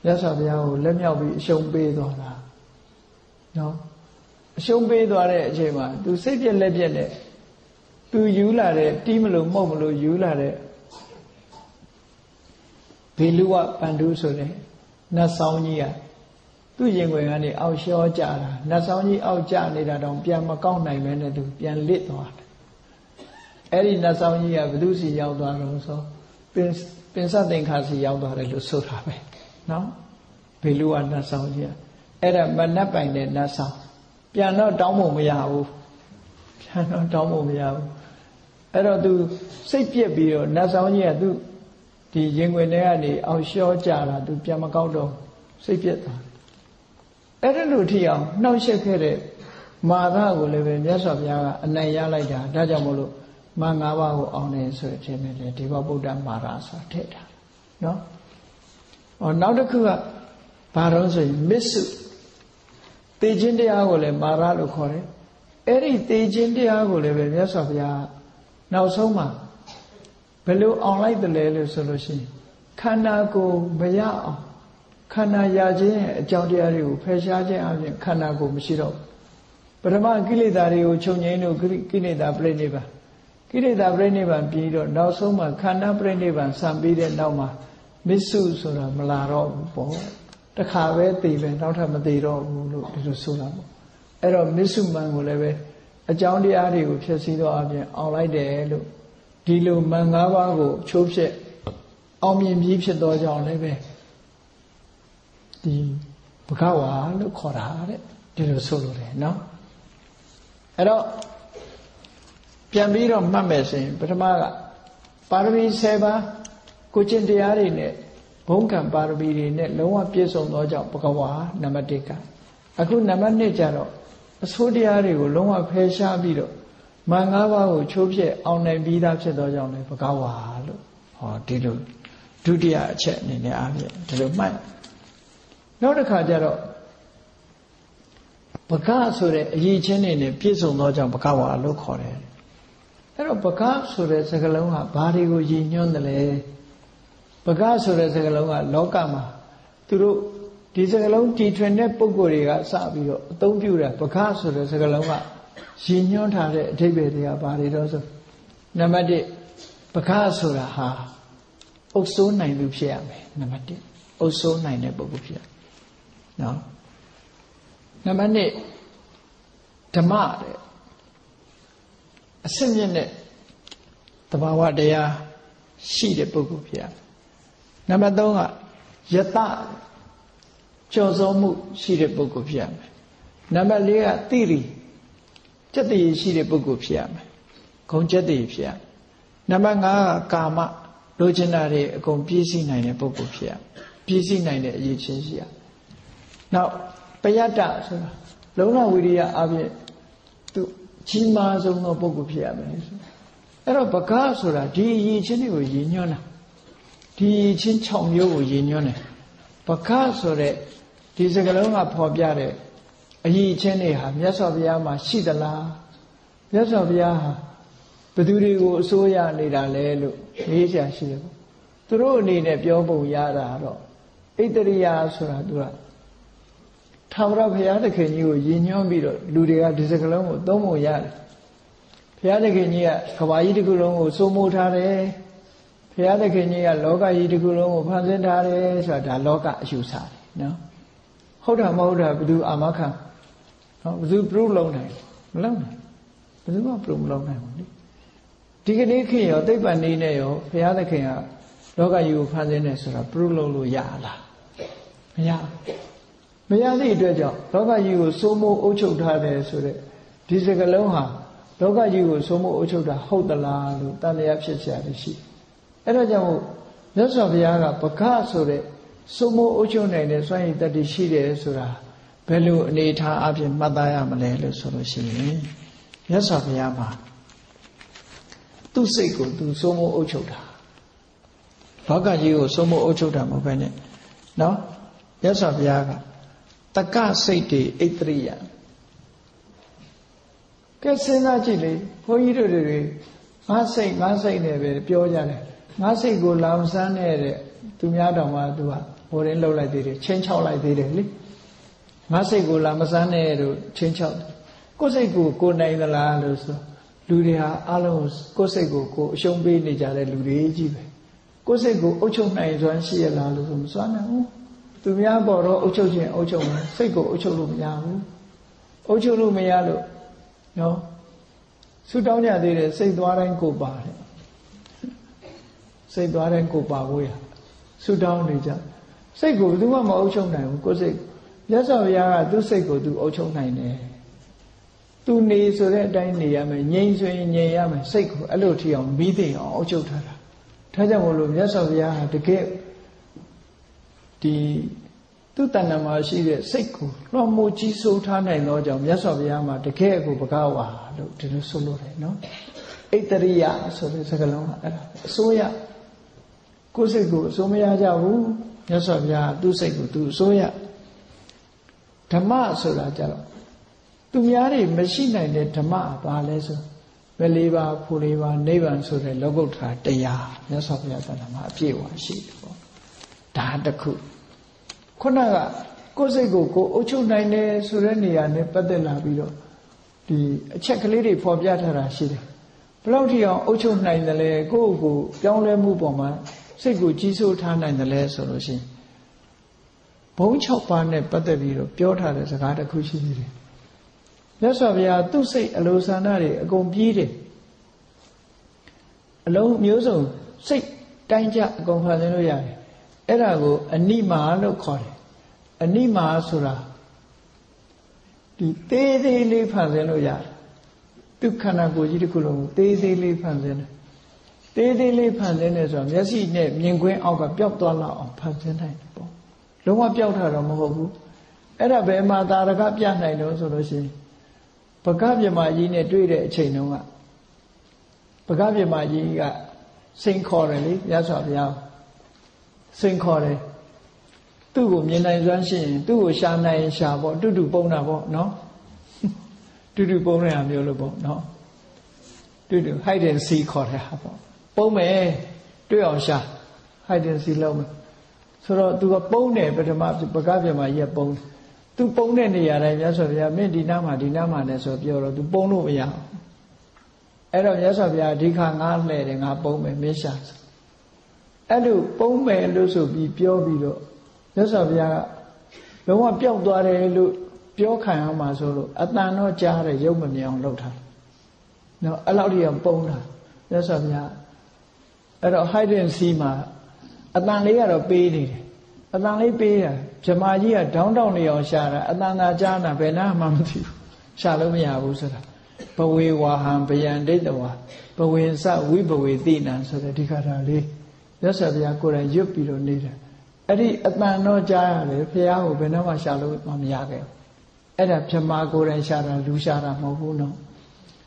မြတ်စွာဘုရားကိုလက်မြောက်ပြီးအရှုံးပေးသွားတာနော်အရှုံးပေးသွားတဲ့အချိန်မှာသူစိတ်ပြက်လက်ပြက်နဲ့သူယူလာတဲ့တီးမလို့မှုတ်မလို့ယူလာတဲ့ဘေလူဝပန္တုဆိုတဲ့နတ်ဆောင်ကြီးကသူ့ရင်ွယ်ကနေအောက်လျှောကြတာနတ်ဆောင်ကြီးအောက်ကျနေတာတောင်ပြန်မကောက်နိုင်ပဲနဲ့သူပြန်လစ်သွားတယ်အဲ့ဒီနတ်ဆောင်ကြီးကဘသူစီရောက်သွားတော့ဆိုပင်စသင်္ခါစီရောက်သွားတယ်လို့ဆိုတာပဲနော်ဘေလူဝနတ်ဆောင်ကြီးကအဲ့ဒါမနတ်ပိုင်တဲ့နတ်ဆောင်ပြန်တော့တောင်းဖို့မရဘူးပြန်တော့တောင်းဖို့မရဘူးအဲ့တော့သူစိတ်ပြက်ပြီးတော့နတ်ဆောင်ကြီးကသူ ဒီရင်ခွင်ထဲကနေအောင်လျှောကြတာသူပြန်မကောက်တော့စိတ်ပြက်သွားအဲ့ဒါလို့ထိအောင်နှောက်ယှက်ခဲ့တဲ့မာရကိုလည်းပဲမြတ်စွာဘုရားကအနိုင်ရလိုက်တာဒါကြောင့်မို့လို့မ၅ပါးကိုအောင်တယ်ဆိုတဲ့အချိန်နဲ့လေဒီဘဗုဒ္ဓမာရဆိုတာထည့်ထားနော်နောက်တစ်ခုကဘာလို့ဆိုရင်မစ္စုသေခြင်းတရားကိုလည်းမာရလို့ခေါ်တယ်အဲ့ဒီသေခြင်းတရားကိုလည်းပဲမြတ်စွာဘုရားနောက်ဆုံးမှာဘယ်လိုအောင်လိုက်တယ်လဲလို့ဆိုလို့ရှိရင်ခန္ဓာကိုယ်မရအောင်ခန္ဓာရခြင်းရဲ့အကြောင်းတရားတွေကိုဖယ်ရှားခြင်းအပြင်ခန္ဓာကိုယ်မရှိတော့ပထမကိလေသာတွေကိုချုပ်ငြိမ်းလို့ကိလေသာပြိဋိဘံကိလေသာပြိဋိဘံပြီးတော့နောက်ဆုံးမှာခန္ဓာပြိဋိဘံဆံပြီးတဲ့နောက်မှာမစ္စုဆိုတာမလာတော့ဘူးပေါ့တခါပဲသိပဲနောက်ထပ်မသိတော့ဘူးလို့ဒီလိုဆိုတာပေါ့အဲ့တော့မစ္စုမံကိုလည်းပဲအကြောင်းတရားတွေကိုဖြည့်ဆည်းတော့အပြင်အောင်လိုက်တယ်လို့ဒီလိုမံ၅ပါးကိုချိုးဖြက်အောင်မြင်ပြီးဖြစ်သောကြောင့်လည်းပဲဒီဘဂဝါလို့ခေါ်တာတဲ့ဒီလိုဆိုလို့တယ်နော်အဲ့တော့ပြန်ပြီးတော့မှတ်မယ်ဆိုရင်ပထမကပါရမီ7ပါးကိုကျင့်တရားတွေနဲ့ဘုံကံပါရမီတွေနဲ့လုံးဝပြည့်စုံသောကြောင့်ဘဂဝါနံပါတ်1ကအခုနံပါတ်2ကျတော့အဆိုးတရားတွေကိုလုံးဝဖယ်ရှားပြီးတော့မံ၅ပါးကိုချိုးဖြက်အောင်နိုင်ပြီးသားဖြစ်သောကြောင့်လည်းဘဂဝါလို့ဟောဒီလိုဒုတိယအချက်အနေနဲ့အားဖြင့်ဒီလိုမှတ်နောက်တစ်ခါကျတော့ဘဂဆိုတဲ့အရေးချင်းတွေနဲ့ပြည့်စုံသောကြောင့်ဘဂဝါလို့ခေါ်တယ်အဲ့တော့ဘဂဆိုတဲ့စကားလုံးကဘာတွေကိုရည်ညွှန်းတယ်လဲဘဂဆိုတဲ့စကားလုံးကလောကမှာသူတို့ဒီစကားလုံးတီထွင်တဲ့ပုံကိုယ်တွေကစပြီးတော့အသုံးပြုတာဘဂဆိုတဲ့စကားလုံးကရည်ညွှန်းထားတဲ့အဓိပ္ပာယ်တွေကဘာတွေတော့ဆိုနံပါတ်1ဘဂဆိုတာဟာအုပ်စိုးနိုင်သူဖြစ်ရမယ်နံပါတ်1အုပ်စိုးနိုင်တဲ့ပုဂ္ဂိုလ်ဖြစ်နော်နံပါတ်2ဓမ္မတဲ့အစစ်မြင့်တဲ့သဘာဝတရားရှိတဲ့ပုဂ္ဂိုလ်ဖြစ်ရနံပါတ်3ကယတကြော်စောမှုရှိတဲ့ပုဂ္ဂိုလ်ဖြစ်ရမယ်နံပါတ်4ကတိရိစက်တည်ရှိတဲ့ပုဂ္ဂိုလ်ဖြစ်ရမယ်ဂုဏ်စက်တည်ဖြစ်ရနံပါတ်5ကကာမလိုချင်တာတွေအကုန်ပြည့်စည်နိုင်တဲ့ပုဂ္ဂိုလ်ဖြစ်ရပြည့်စည်နိုင်တဲ့အရေးချင်းရှိရနောက်ပယတ္တဆိုတာလုံလဝိရိယအပြင်သူကြီးမားဆုံးသောပုဂ္ဂိုလ်ဖြစ်ရမယ်ဆိုအဲ့တော့ဘဂဆိုတာဒီအရေးချင်းတွေကိုရည်ညွှန်းတာဒီအရေးချင်း6မျိုးကိုရည်ညွှန်းတယ်ဘဂဆိုတဲ့ဒီစကားလုံးကဖော်ပြတဲ့အရေးချင်းတွေဟာမြတ်စွာဘုရားမှာရှိသလားမြတ်စွာဘုရားဟာဘယ်သူတွေကိုအစိုးရနေတာလဲလို့မေးကြရှိတယ်ပေါ့သူတို့အနေနဲ့ပြောပုံရတာတော့ဣတရိယဆိုတာသူကထာဝရဘုရားသခင်ကြီးကိုရည်ညွှန်းပြီးတော့လူတွေကဒီစကားလုံးကိုသုံးပုံရတယ်ဘုရားသခင်ကြီးကကဘာကြီးတစ်ခုလုံးကိုစိုးမိုးထားတယ်ဘုရားသခင်ကြီးကလောကကြီးတစ်ခုလုံးကိုဖန်ဆင်းထားတယ်ဆိုတာဒါလောကအယူဆတယ်နော်ဟုတ်တာမဟုတ်တာဘယ်သူအာမခံနော်ဘယ်သူပြုလုပ်နိုင်မလုပ်နိုင်ဘယ်သူမှပြုမလုပ်နိုင်ဘူးလေဒီကနေ့ခေတ်ရောသိပ္ပံနည်းနဲ့ရောဘုရားသခင်ကလောကကြီးကိုဖန်ဆင်းတယ်ဆိုတာပြုလုပ်လို့ရလားမရသည့်အတွက်ကြောင့်လောကကြီးကိုစိုးမိုးအုပ်ချုပ်ထားတယ်ဆိုတဲ့ဒီစကားလုံးဟာလောကကြီးကိုစိုးမိုးအုပ်ချုပ်တာဟုတ်သလားလို့တန်တရားဖြစ်ကြရရှိအဲ့ဒါကြောင့်မြတ်စွာဘုရားကဘဂဆိုတဲ့စိုးမိုးအုပ်ချုပ်နိုင်တဲ့စွမ်းရည်တတ္တိရှိတယ်ဆိုတာဘယ်လိုအနေထားအပြင်မှတ်သားရမလဲလို့ဆိုလို့ရှိရင်မြတ်စွာဘုရားမှာသူ့စိတ်ကိုသူစိုးမိုးအုပ်ချုပ်တာလောကကြီးကိုစိုးမိုးအုပ်ချုပ်တာမဟုတ်ဘဲနဲ့နော်မြတ်စွာဘုရားကတက္ကစိတ်တွေဣတရိယကဲစဉ်းစားကြည့်လေဘုန်းကြီးတို့တွေငါစိတ်နဲ့ပဲပြောကြတယ်ငါစိတ်ကိုလာမစမ်းနဲ့တဲ့သူများတော်မှာသူကဟိုရင်လှုပ်လိုက်သေးတယ်ချင်းချောက်လိုက်သေးတယ်လေငါစိတ်ကိုလာမစမ်းနဲ့တို့ချင်းချောက်ကိုယ်စိတ်ကိုနိုင်သလားလို့ဆိုလူတွေဟာအလုံးကိုယ်စိတ်ကိုအရှုံးပေးနေကြတဲ့လူတွေကြီးပဲကိုယ်စိတ်ကိုအုပ်ချုပ်နိုင်စွမ်းရှိရလားလို့ဆိုမစွမ်းနိုင်ဘူးသူများပေါ်တော့အုပ်ချုပ်ခြင်းအုပ်ချုပ်မယ်စိတ်ကိုအုပ်ချုပ်လို့မရဘူးအုပ်ချုပ်လို့မရလို့နော်ဆုတောင်းကြသေးတယ်စိတ်သွားတိုင်းကိုပါတယ်စိတ်သွားတိုင်းကိုပါဖို့ရဆုတောင်းနေကြစိတ်ကိုဘယ်သူမှမအုပ်ချုပ်နိုင်ဘူးကိုယ်စိတ်မြတ်စွာဘုရားကသူ့စိတ်ကိုသူအုပ်ချုပ်နိုင်တယ်သူနေဆိုတဲ့အတိုင်းနေရမယ်ငြိမ်ဆိုရင်ငြိမ်ရမယ်စိတ်ကိုအဲ့လိုထီအောင်မိသိအောင်အုပ်ချုပ်ထားတာ ဒါကြောင့်မို့လို့မြတ်စွာဘုရားဟာတကယ်ဒီသူ့တဏ္ဍာမှာရှိတဲ့စိတ်ကိုလွှမ်းမိုးကြီးစိုးထားနိုင်သောကြောင့်မြတ်စွာဘုရားမှာတကယ်ကိုဘဂဝါလို့ဒီလိုဆိုလို့တယ်နော်ဣတရိယဆိုတဲ့စကားလုံးကအဲ့ဒါအစိုးရကိုယ်စိတ်ကိုအစိုးမရကြဘူးမြတ်စွာဘုရားသူ့စိတ်ကိုသူအစိုးရဓမ္မဆိုတာကြတော့သူများတွေမရှိနိုင်တဲ့ဓမ္မဘာလဲဆိုမလေးပါဖူလေးပါနိဗ္ဗာန်ဆိုတဲ့လောကုတ္တရာတရားမြတ်စွာဘုရားတဏ္ဍာမှာအပြည့်အဝရှိတယ်ပေါ့ဒါတစ်ခုခုနကကိုယ်စိတ်ကိုကိုယ်အုပ်ချုပ်နိုင်တယ်ဆိုတဲ့နေရာနဲ့ပတ်သက်လာပြီးတော့ဒီအချက်ကလေးတွေဖော်ပြထားတာရှိတယ်ဘယ်လောက်ထိအောင်အုပ်ချုပ်နိုင်တယ်လဲကိုယ့်ကိုပြောင်းလဲမှုပေါ်မှာစိတ်ကိုကြီးစိုးထားနိုင်တယ်လဲဆိုလို့ရှိရင်ဘုံ6ပါးနဲ့ပတ်သက်ပြီးတော့ပြောထားတဲ့စကားတစ်ခုရှိသေးတယ်မြတ်စွာဘုရားသူ့စိတ်အလိုဆန္ဒတွေအကုန်ပြီးတယ်အလုံးမျိုးစုံစိတ်တိုင်းကြအကုန်ဖန်ဆင်းလို့ရတယ်အဲ့ဒါကိုအနိမာလို့ခေါ်တယ်အနိမာဆိုတာဒီသေးသေးလေးဖန်ဆင်းလို့ရတယ်သူခန္ဓာကိုယ်ကြီးတစ်ခုလုံးကိုသေးသေးလေးဖန်ဆင်းတယ်သေးသေးလေးဖန်ဆင်းတယ်ဆိုတော့မျက်စိနဲ့မြင်ကွင်းအောက်ကပျောက်သွားလောက်အောင်ဖန်ဆင်းနိုင်တယ်ပေါ့လုံးဝပျောက်တာတော့မဟုတ်ဘူးအဲ့ဒါဘယ်မှာသာရကပြနိုင်တော့ဆိုလို့ရှိရင်ပကပြမကြီးနဲ့တွေ့တဲ့အချိန်တုန်းကပကပြမကြီးကစိန်ခေါ်တယ်လေမြတ်စွာဘုရားစိန်ခေါ်တယ်သူ့ကိုမြင်နိုင်စွမ်းရှိရင်သူ့ကိုရှာနိုင်ရင်ရှာပေါ့တူတူပုံတာပေါ့နော်တူတူပုံရမျိုးလို့ပေါ့နော်တူတူ hide and seek ခေါ်တဲ့ဟာပေါ့ပုံမယ်တွေ့အောင်ရှာ hide and seek လုပ်မယ်ဆိုတော့သူကပုံတယ်ပထမပကပြမကြီးကပုံတယ်သူပုံတဲ့နေရာတိုင်းမြတ်စွာဘုရားမင်းဒီနားမှာနဲ့ဆိုပြောတော့သူပုံလို့မရအောင်အဲ့တော့မြတ်စွာဘုရားဒီခါငါလှဲ့တယ်ငါပုံမယ်မင်းရှာအဲ့လိုပုံမယ်လို့ဆိုပြီးပြောပြီးတော့မြတ်စွာဘုရားကလုံးဝပျောက်သွားတယ်လို့ပြောခံရမှာဆိုလို့အတန်တော့ကြားတယ်ရုပ်မမြင်အောင်လုပ်ထားနော်အဲ့လောက်ထိအောင်ပုံတာမြတ်စွာဘုရားအဲ့တော့ hide and seek မှာအတန်လေးကတော့ပေးနေတယ်အတန်လေးပေးတာဗြဟ္မာကြီးကဒေါင်းတောင်းနေအောင်ရှာတာအတန်သာကြားတာဘယ်နာမှမသိဘူးရှာလို့မရဘူးဆိုတာဘဝေဝါဟံဗယံဒိဋ္ဌဝါဘဝေစဝိဘဝေတိနံဆိုတဲ့ဒီခါတာလေးမြတ်စွာဘုရားကိုယ်တိုင်ရွတ်ပြီးတော့နေတယ်အဲ့ဒီအတန်တော့ကြားရတယ်ဘုရားကိုဘယ်တော့မှရှာလို့မရခဲ့ဘူးအဲ့ဒါဗြဟ္မာကိုယ်တိုင်ရှာတာလူရှာတာမဟုတ်ဘူးနော်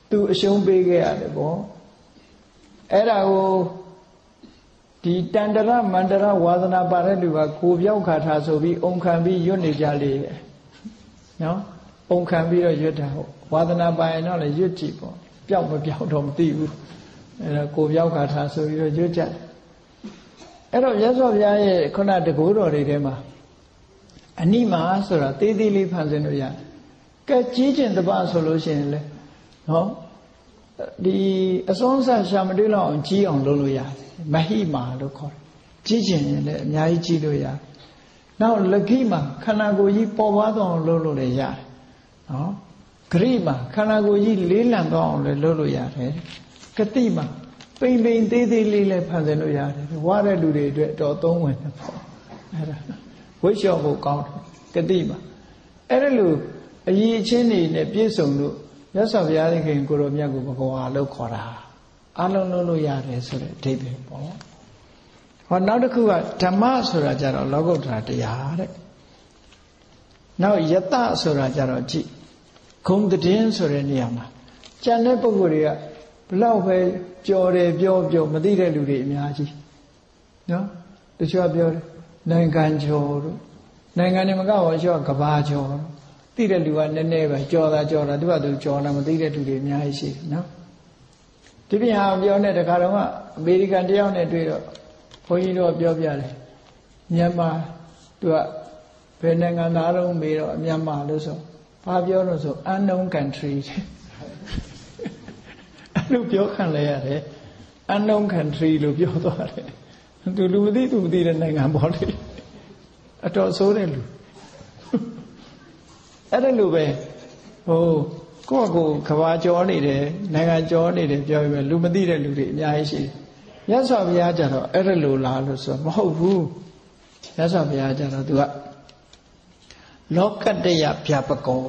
သူအရှုံးပေးခဲ့ရတယ်ပေါ့အဲ့ဒါကိုဒီတန္တရမန္တရဝါသနာပါတဲ့လူကကိုပြောက်ခါထားဆိုပြီးအုံခံပြီးရွတ်နေကြလေနော်အုံခံပြီးတော့ရွတ်တာဟုတ်ဝါသနာပါရင်တော့လည်းရွတ်ကြည့်ပေါ့ပျောက်မပျောက်တော့မသိဘူးအဲ့ဒါကိုပြောက်ခါထားဆိုပြီးတော့ရွတ်ကြအဲ့တော့မြတ်စွာဘုရားရဲ့ခုနတကိုးတော်တွေထဲမှာအနိမာဆိုတာသေးသေးလေးဖန်ဆင်းလို့ရတယ်ကဲကြီးကျင်တပဆိုလို့ရှိရင်လေနော်ဒီအစွမ်းဆက်ရှာမတွေ့လောက်အောင်ကြီးအောင်လုပ်လို့ရတယ်မဟိမာလို့ခေါ်တယ်ကြီးကျင်ရင်လည်းအများကြီးကြီးလို့ရတယ်နောက်လကိမာခန္ဓာကိုယ်ကြီးပေါ်ပွားသွားအောင်လုပ်လို့လည်းရတယ်နော်ဂရိမာခန္ဓာကိုယ်ကြီးလေးလံသွားအောင်လည်းလုပ်လို့ရတယ်ကတိမာပိန်ပိန်သေးသေးလေးလည်းဖန်ဆင်းလို့ရတယ်ဝါတဲ့လူတွေအတွက်တော့သုံးဝင်တယ်ပေါ့အဲ့ဒါဝိလျှော့ဖို့ကောင်းတယ်ကတိမာအဲ့ဒါလိုအရေးအချင်းတွေနဲ့ပြည့်စုံလို့မြတ်စွာဘုရားသခင်ကိုရောမြတ်ကိုဘဂဝါလို့ခေါ်တာအလုံးလုံးလို့ရတယ်ဆိုတဲ့အဓိပ္ပာယ်ပေါ့ဟောနောက်တစ်ခုကဓမ္မဆိုတာကြတော့လောကုတ္တရာတရားတဲ့နောက်ယတဆိုတာကြတော့ကြည့်ဂုံတည်င်းဆိုတဲ့နေရာမှာကျန်တဲ့ပုဂ္ဂိုလ်တွေကဘလောက်ပဲကြော်တယ်ပြောမသိတဲ့လူတွေအများကြီးနော်တချို့ကပြောတယ်နိုင်ငံကျော်တို့နိုင်ငံတွေမကဘောကျော်ကဘာကျော်သိတဲ့လူကနည်းနည်းပဲကြော်တာသူကသူကြော်တာမသိတဲ့လူတွေအများကြီးရှိတယ်နော်ဒီပြင်ဟာပြောနေတခါတော့အမေရိကန်တယောက်နဲ့တွေ့တော့ဘုန်းကြီးတို့ပြောပြတယ်မြန်မာသူကဘယ်နိုင်ငံသားတော့မေးတော့မြန်မာလို့ဆိုဘာပြောလို့ဆို unknown country အဲ့လိုပြောခံလဲရတယ် unknown country လို့ပြောသွားတယ်သူလူမသိသူမသိတဲ့နိုင်ငံပေါ့လေအတော်ဆိုးတဲ့လူအဲ့ဒါလိုပဲဟိုကိုယ့်ကိုကဘာကြောနေတယ်နိုင်ငံကြောနေတယ်ပြောပြီးလူမသိတဲ့လူတွေအများကြီးရှိတယ်မြတ်စွာဘုရားကျတော့အဲ့ဒါလိုလားလို့ဆိုမဟုတ်ဘူးမြတ်စွာဘုရားကျတော့သူကလောကတ္တယဗျာပကော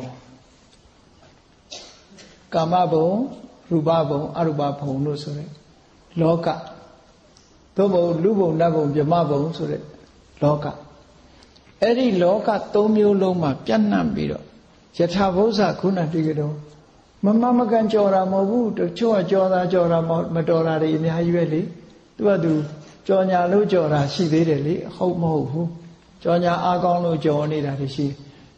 ကာမဘုံရူပဘုံအရူပဘုံလို့ဆိုရဲလောက သို့မဟုတ်လူဘုံနတ်ဘုံဗြဟ္မဘုံဆိုတဲ့လောကအဲ့ဒီလောက၃မျိုးလုံးမှာပြန့်နှံ့ပြီးတော့ယထာဘုဇခုနတိကတော့မမကန်ကြော်တာမဟုတ်ဘူးတချို့ကကြော်တာမတော်တာတွေအများကြီးပဲလေသူကသူကြော်ညာလို့ကြော်တာရှိသေးတယ်လေဟုတ်မဟုတ်ဘူးကြော်ညာအားကောင်းလို့ကြော်နေတာတွေရှိ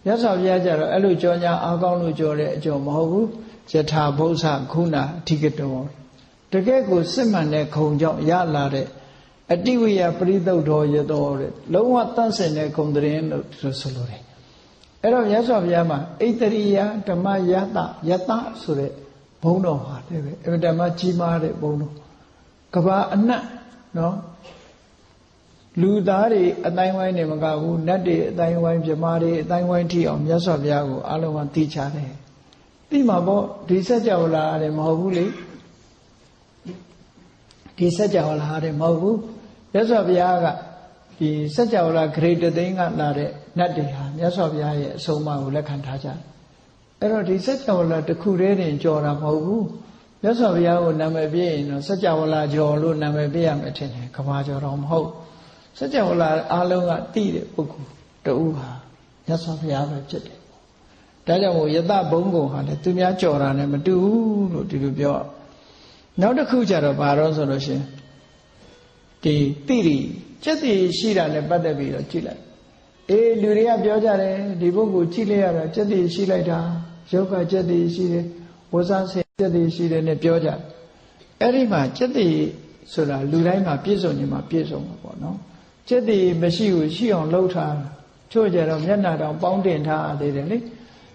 မြတ်စွာဘုရားကျတော့အဲ့လိုကြော်ညာအားကောင်းလို့ကြော်တဲ့အကြော်မဟုတ်ဘူးယထာဘုဇခုနအဓိကတော်တကယ်ကိုစစ်မှန်တဲ့ခုံကြောင့်ရလာတဲ့အတိဝိယပရိသုတ်တော်ရတော်တဲ့လုံးဝတန့်စင်တဲ့ခုံတရင်လို့ဆိုလိုတယ်အဲ့တော့မြတ်စွာဘုရားမှာဣတရိယဓမ္မယတဆိုတဲ့ဘုံတော်ဟာတဲ့ပဲအမှန်တမ်းကြီးမားတဲ့ဘုံတော်ကဘာအနတ်နော်လူသားတွေအတိုင်းဝိုင်းနေမကဘူးနတ်တွေအတိုင်းဝိုင်းဗြဟ္မာတွေအတိုင်းဝိုင်းထိအောင်မြတ်စွာဘုရားကိုအလုံးကသိချတယ်သိမှာပေါ့ဒီစัจ java လာတယ်မဟုတ်ဘူးလေဒီစัจ java လာတယ်မဟုတ်ဘူးမြတ်စွာဘုရားကဒီစัจ java လာဂရေတသိန်းကလာတဲ့နတ်တွေဟာမြတ်စွာဘုရားရဲ့အဆုံးအမကိုလက်ခံထားကြတယ်အဲ့တော့ဒီစัจ java လာတစ်ခုတည်းတင်ကြော်တာမဟုတ်ဘူးမြတ်စွာဘုရားကိုနာမည်ပြရင်တော့စัจ java လာကြော်လို့နာမည်ပြရမယ်ထင်တယ်ကဘာကြော်တော့မဟုတ်စัจ java လာအားလုံးကသိတဲ့ပုဂ္ဂိုလ်တူဟာမြတ်စွာဘုရားပဲဖြစ်တယ်ဒါကြောင့်မို့ယတဘုံကုံဟာလည်းသူများကြော်တာနဲ့မတူဘူးလို့ဒီလိုပြောနောက်တစ်ခုကျတော့ဘာတော့ဆိုလို့ရှိရင်ဒီတိရိစက်တိရှိတာနဲ့ပတ်သက်ပြီးတော့ကြည့်လိုက်အေးလူတွေကပြောကြတယ်ဒီပုဂ္ဂိုလ်ကြည့်လိုက်ရတာစက်တိရှိလိုက်တာယောဂစက်တိရှိတယ်ဝဇ္ဇဆေစက်တိရှိတယ်နဲ့ပြောကြအဲ့ဒီမှာစက်တိဆိုတာလူတိုင်းမှာပြည့်စုံနေမှာပြည့်စုံမှာပေါ့နော်စက်တိမရှိဘူးရှိအောင်လှုပ်ထားချို့ကြတော့မျက်နှာတောင်ပေါင်းတင်ထားသေးတယ်လေ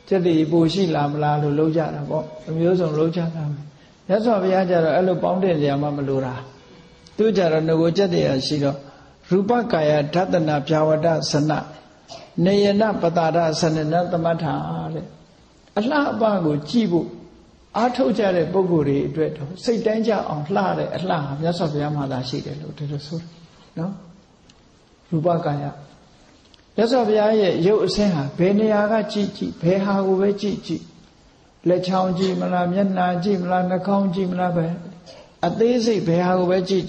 စက်တိပိုရှိလားမလားလို့လှုပ်ကြတာပေါ့အမျိုးစုံလှုပ်ကြတာပဲမြတ်စွာဘုရားကျတော့အဲ့လိုပေါင်းတင်ကြမှမလိုတာသူကြတော့ငကိုစက်တိရရှိတော့ရူပကာယဓတနာဗျာဝတသနနေယနပတာဒသနနသမထာတဲ့အလှအပကိုကြည့်ဖို့အားထုတ်ကြတဲ့ပုဂ္ဂိုလ်တွေအတွက်တော့စိတ်တိုင်းကြအောင်လှတဲ့အလှဟာမြတ်စွာဘုရားမှာသာရှိတယ်လို့ဒီလိုဆိုတယ်နော်ရူပကာယမြတ်စွာဘုရားရဲ့ရုပ်အဆင်းဟာဘယ်နေရာကကြည့်ဘယ်ဟာကိုပဲကြည့်လက်ချောင်းကြည့်မလားမျက်နှာကြည့်မလားနှာခေါင်းကြည့်မလားပဲအသေးစိတ်ဘယ်ဟာကိုပဲကြည့်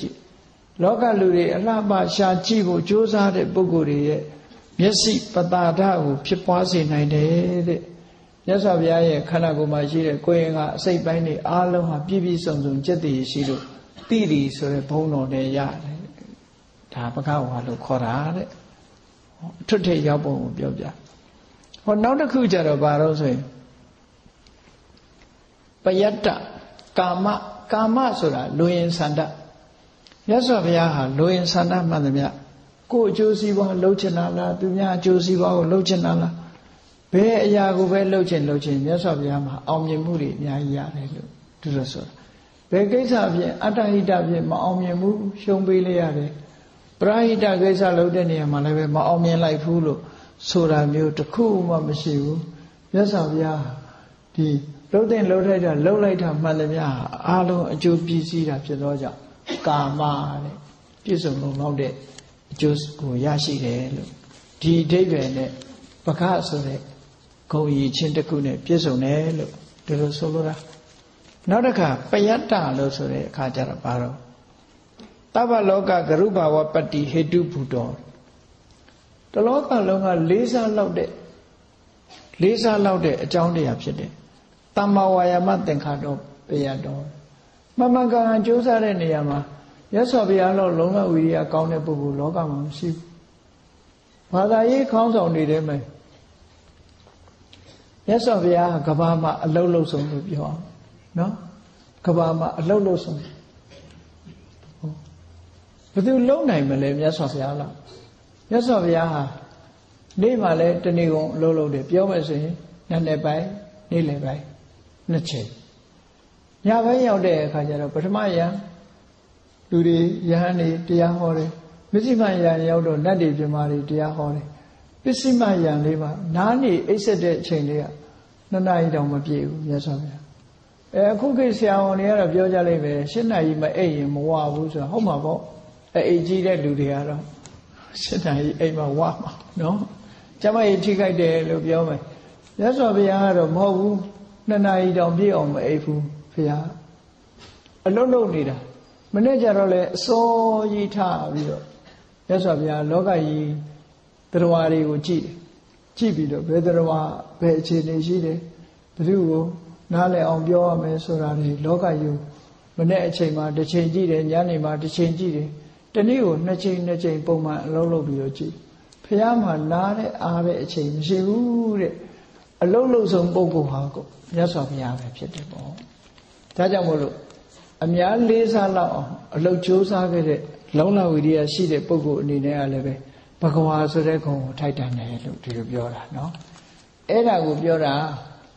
လောကလူတွေအလှပရှာကြည့်ဖို့ကြိုးစားတဲ့ပုဂ္ဂိုလ်တွေရဲ့မျက်စိပတာဒကိုဖြစ်ပွားစေနိုင်တယ်တဲ့မြတ်စွာဘုရားရဲ့ခန္ဓာကိုယ်မှာရှိတဲ့ကိုယ်ရင်ကအစိတ်ပိုင်းတွေအားလုံးဟာပြည့်ပြည့်စုံစုံจิตတည်ရှိလို့တိတိဆိုတဲ့ဘုံတော်နဲ့ရတယ်ဒါပကဝါလို့ခေါ်တာတဲ့ထွတ်ထိပ်ရောက်ပုံကိုပြောပြဟောနောက်တစ်ခုကျတော့ဘာလို့ဆိုရင်ပယတ္တကာမဆိုတာလူရင်ဆန္ဒမြတ်စွာဘုရားဟာလူရင်ဆန္ဒမှန်သမျှကိုယ်အကျိုးစီးပွားလှုပ်ချင်တာလားသူများအကျိုးစီးပွားကိုလှုပ်ချင်တာလားဘယ်အရာကိုပဲလှုပ်ချင်မြတ်စွာဘုရားမှာအောင်မြင်မှုတွေအများကြီးရတယ်လို့သူတို့ဆိုတာဘယ်ကိစ္စဖြင့်အတ္တဟိတဖြင့်မအောင်မြင်မှုရှုံးပေးလိုက်ရတယ်ပရဟိတကိစ္စလုပ်တဲ့နေရာမှာလည်းပဲမအောင်မြင်လိုက်ဘူးလို့ဆိုတာမျိုးတစ်ခုမှမရှိဘူးမြတ်စွာဘုရားဒီလှုပ်တဲ့လှုပ်ထိုက်တာလှုပ်လိုက်တာမှန်သမျှအားလုံးအကျိုးပြည့်စည်တာဖြစ်သောကြောင့်ကာမတဲ့ပြည့်စုံလုံလောက်တဲ့အကျိုးကိုရရှိတယ်လို့ဒီအဓိပ္ပာယ်နဲ့ပခဆိုတဲ့ဂုံရည်ချင်းတစ်ခုနဲ့ပြည့်စုံတယ်လို့ဒီလိုဆိုလိုတာနောက်တစ်ခါပယတ္တလို့ဆိုတဲ့အခါကျတော့ဘာတော့တဗ္ဗလောကဂရုဘာဝပတ္တိဟေတုဘူတောတလောကလုံးကလေးစားလောက်တဲ့အကြောင်းတရားဖြစ်တယ်တမ္မာဝါယာမသင်္ခါတောပယတ္တောမမှန်ကန်ကြိုးစားတဲ့နေရာမှာမြတ်စွာဘုရားလောက်လုံးဝဝိရိယကောင်းတဲ့ပုဂ္ဂိုလ်လောကမှာမရှိဘူးဘာသာရေးခေါင်းဆောင်နေတဲ့မှာမြတ်စွာဘုရားကဘာမှာအလုံးလုံးဆုံးလို့ပြောအောင်နော်ကဘာမှာအလုံးလုံးဆုံးဘယ်သူလုံးနိုင်မလဲမြတ်စွာဘုရားလားမြတ်စွာဘုရားဟာနေ့မှလည်းတနေ့ကုန်အလုံးလုံးတယ်ပြောမယ်ဆိုရင်နက်နေ့ပိုင်းနေ့လယ်ပိုင်းနှစ်ချိန်ညပိုင်းရောက်တဲ့အခါကျတော့ပထမယံလူတွေယဟန်တွေတရားဟောတယ်မစ္စည်းမယံရောက်တော့နတ်တွေပြမာတွေတရားဟောတယ်ပစ္စည်းမယံလေးမှာနားနေအိပ်ဆက်တဲ့အချိန်လေးက2 နာရီတောင်မပြည့်ဘူးမြတ်စွာဘုရားအခုခေတ်ဆရာဝန်တွေကတော့ပြောကြလိမ့်မယ်7 နာရီမအိပ်ရင်မဝဘူးဆိုတော့ဟုတ်မှာပေါ့အိပ်ကြီးတဲ့လူတွေကတော့7 နာရီအိပ်မှဝမှာနော်ကျမကြီးထိခိုက်တယ်လို့ပြောမယ်မြတ်စွာဘုရားကတော့မဟုတ်ဘူး2 နာရီတောင်ပြည့်အောင်မအိပ်ဘူးဘုရားအလုံးလုံးနေတာ မနေ့ကျတော့လေအစောကြီးထားပြီးတော့မြတ်စွာဘုရားလောကကြီးတရားတွေကိုကြည့်ပြီးတော့ဘယ်တရားဘယ်အခြေအနေရှိတယ်ဘယ်သူကိုနားလည်အောင်ပြောရမယ်ဆိုတာတွေလောကကြီးမနေ့အချိန်မှာတစ်ချိန်ကြည့်တယ်ညနေမှာတစ်ချိန်ကြည့်တယ်တနေ့ကိုနှစ်ချိန်ပုံမှန်အလုပ်လုပ်ပြီးတော့ကြည့်ဘုရားမှာနားတဲ့အားတဲ့အချိန်မရှိဘူးတဲ့အလုပ်လုပ်ဆုံးပုဂ္ဂိုလ်ဟာကိုမြတ်စွာဘုရားပဲဖြစ်တယ်ပေါ့ဒါကြောင့်မို့လို့အများလေးစားလောက်အောင်အလုပ်ကြိုးစားခဲ့တဲ့လုံလဝိရိယရှိတဲ့ပုဂ္ဂိုလ်အနေနဲ့ကလည်းပဲဘဂဝါဆိုတဲ့ခုံကိုထိုက်တန်တယ်လို့ဒီလိုပြောတာနော်အဲ့ဒါကိုပြောတာ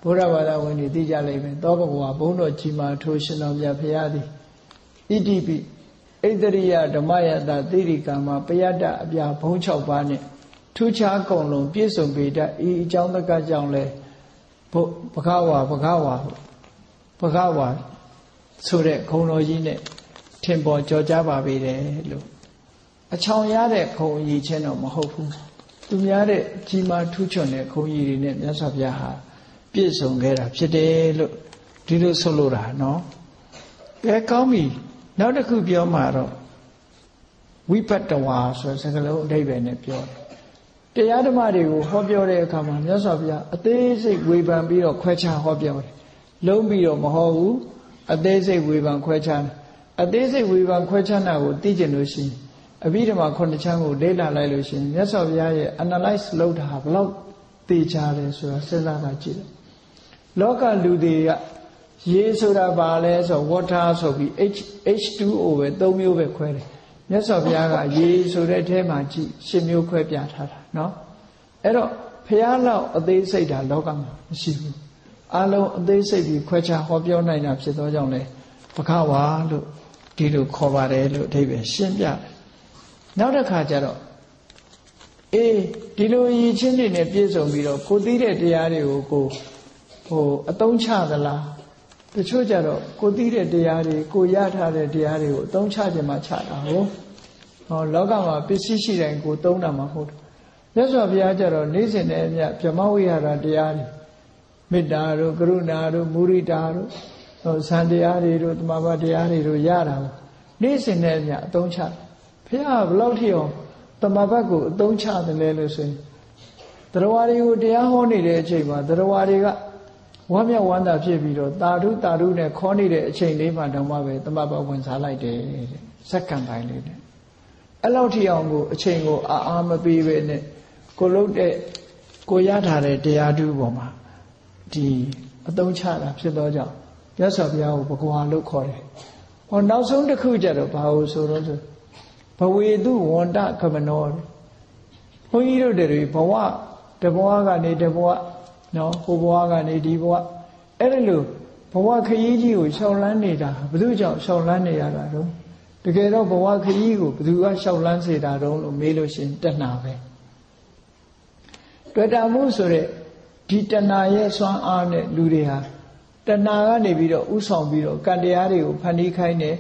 ဘုရားဘာသာဝင်တွေသိကြလိမ့်မယ်သောဘဂဝါဘုန်းတော်ကြီးမာထိုးရှင်တော်မြတ်ဘုရားသည်ဣတိပိဣတရိယဓမ္မယတသီရိကာမပယတ္တအပြာဘုံ6ပါးနဲ့ထူးခြားကုန်လုံးပြည့်စုံပေတတ်ဤအကြောင်းတကကြောင့်လဲဘဂဝါဆိုတဲ့ခုံတော်ကြီးနဲ့ထင်ပေါ်ကြော်ကြားပါပေတယ်လို့အချောင်ရတဲ့ခုံအကြီးချင်းတော့မဟုတ်ဘူးသူများတဲ့ကြီးမားထူးချွန်တဲ့ခုံကြီးတွေနဲ့မြတ်စွာဘုရားဟာပြည့်စုံခဲ့တာဖြစ်တယ်လို့ဒီလိုဆိုလိုတာနော်ကဲကောင်းပြီနောက်တစ်ခုပြောမှတော့ဝိပတ္တဝါဆိုတဲ့စကားလုံးအဓိပ္ပာယ်နဲ့ပြောတယ်တရားဓမ္မတွေကိုဟောပြောတဲ့အခါမှာမြတ်စွာဘုရားအသေးစိတ်ဝေဖန်ပြီးတော့ခွဲခြားဟောပြောတယ်လုံးပြီးတော့မဟောဘူးအသေးစိတ်ဝေဖန်ခွဲခြားတယ်အသေးစိတ်ဝေဖန်ခွဲခြားတာကိုသိကျင်လို့ရှိရင်အဘိဓမ္မာ9ချမ်းကိုလေ့လာလိုက်လို့ရှိရင်မြတ်စွာဘုရားရဲ့ analyze လုပ်တာဘယ်လောက်သိချလဲဆိုတာစဉ်းစားတာကြည့်တယ်လောကလူတွေကရေဆိုတာဘာလဲဆို water ဆိုပြီး H2O ပဲ3မျိုးပဲခွဲတယ်မြတ်စွာဘုရားကရေဆိုတဲ့အထဲမှာကြည့်10မျိုးခွဲပြထားတာเนาะအဲ့တော့ဘုရားလောက်အသေးစိတ်တာလောကမှာမရှိဘူးအလုံးအသေးစိတ်ပြီးခွဲခြားဟောပြောနိုင်တာဖြစ်သောကြောင့်လဲဘဂဝါလို့ဒီလိုခေါ်ပါတယ်လို့အဓိပ္ပာယ်ရှင်းပြတယ်နောက်တစ်ခါကျတော့ဒီလိုရည်ချင်းတွေနဲ့ပြည့်စုံပြီးတော့ကိုသိတဲ့တရားတွေကိုအသုံးချသလားတချို့ကြတော့ကိုသိတဲ့တရားတွေကိုရထားတဲ့တရားတွေကိုအသုံးချခြင်းမှချတာဟုတ်လောကမှာပစ္စည်းရှိတိုင်းကိုသုံးတာမှဟုတ်တယ်မြတ်စွာဘုရားကျတော့နေ့စဉ်နဲ့အမျှဗြဟ္မဝိဟာရတရားတွေမေတ္တာတို့ကရုဏာတို့မုရိဒာတို့ဇန်တရားတွေတို့တမဘတရားတွေတို့ရတာနေ့စဉ်နဲ့အမျှအသုံးချဘုရားဘယ်လောက်ထိအောင်တမဘကိုအသုံးချတယ်လဲလို့ဆိုရင်တရားတွေကိုတရားဟောနေတဲ့အချိန်မှာတရားတွေကဝမ်းမြောက်ဝမ်းသာဖြစ်ပြီးတော့တာဓုနဲ့ခေါ်နေတဲ့အချိန်လေးမှတောင်မှပဲတမဘဝင်စားလိုက်တယ်တဲ့စက္ကန့်ပိုင်းလေးနဲ့အဲ့လောက်ထိအောင်ကိုအချိန်ကိုအားမပေးပဲနဲ့ကိုလုတ်တဲ့ကိုရထားတဲ့တရားဓုပေါ်မှာဒီအသုံးချတာဖြစ်သောကြောင့်မြတ်စွာဘုရားကိုဘဂဝါလို့ခေါ်တယ်ဟောနောက်ဆုံးတစ်ခုကျတော့ဘာလို့ဆိုတော့ဘဝေတုဝန္တကမနောဘုန်းကြီးတို့တွေဘဝတဘဝကနေတဘဝနော်ဟိုဘဝကနေဒီဘဝအဲ့ဒါလို့ဘဝခရီးကြီးကိုရှောင်လန်းနေတာဘယ်သူကြောင့်ရှောင်လန်းနေရတာတော့တကယ်တော့ဘဝခရီးကိုဘယ်သူကရှောင်လန်းစေတာတော့လို့မေးလို့ရှိရင်တဏှာပဲတွေ့တာမှုဆိုတဲ့ဒီတဏှာရဲ့စွမ်းအားနဲ့လူတွေဟာတဏှာကနေပြီးတော့ဥဆောင်ပြီးတော့ကံတရားတွေကိုဖန်တီးခိုင်းတယ်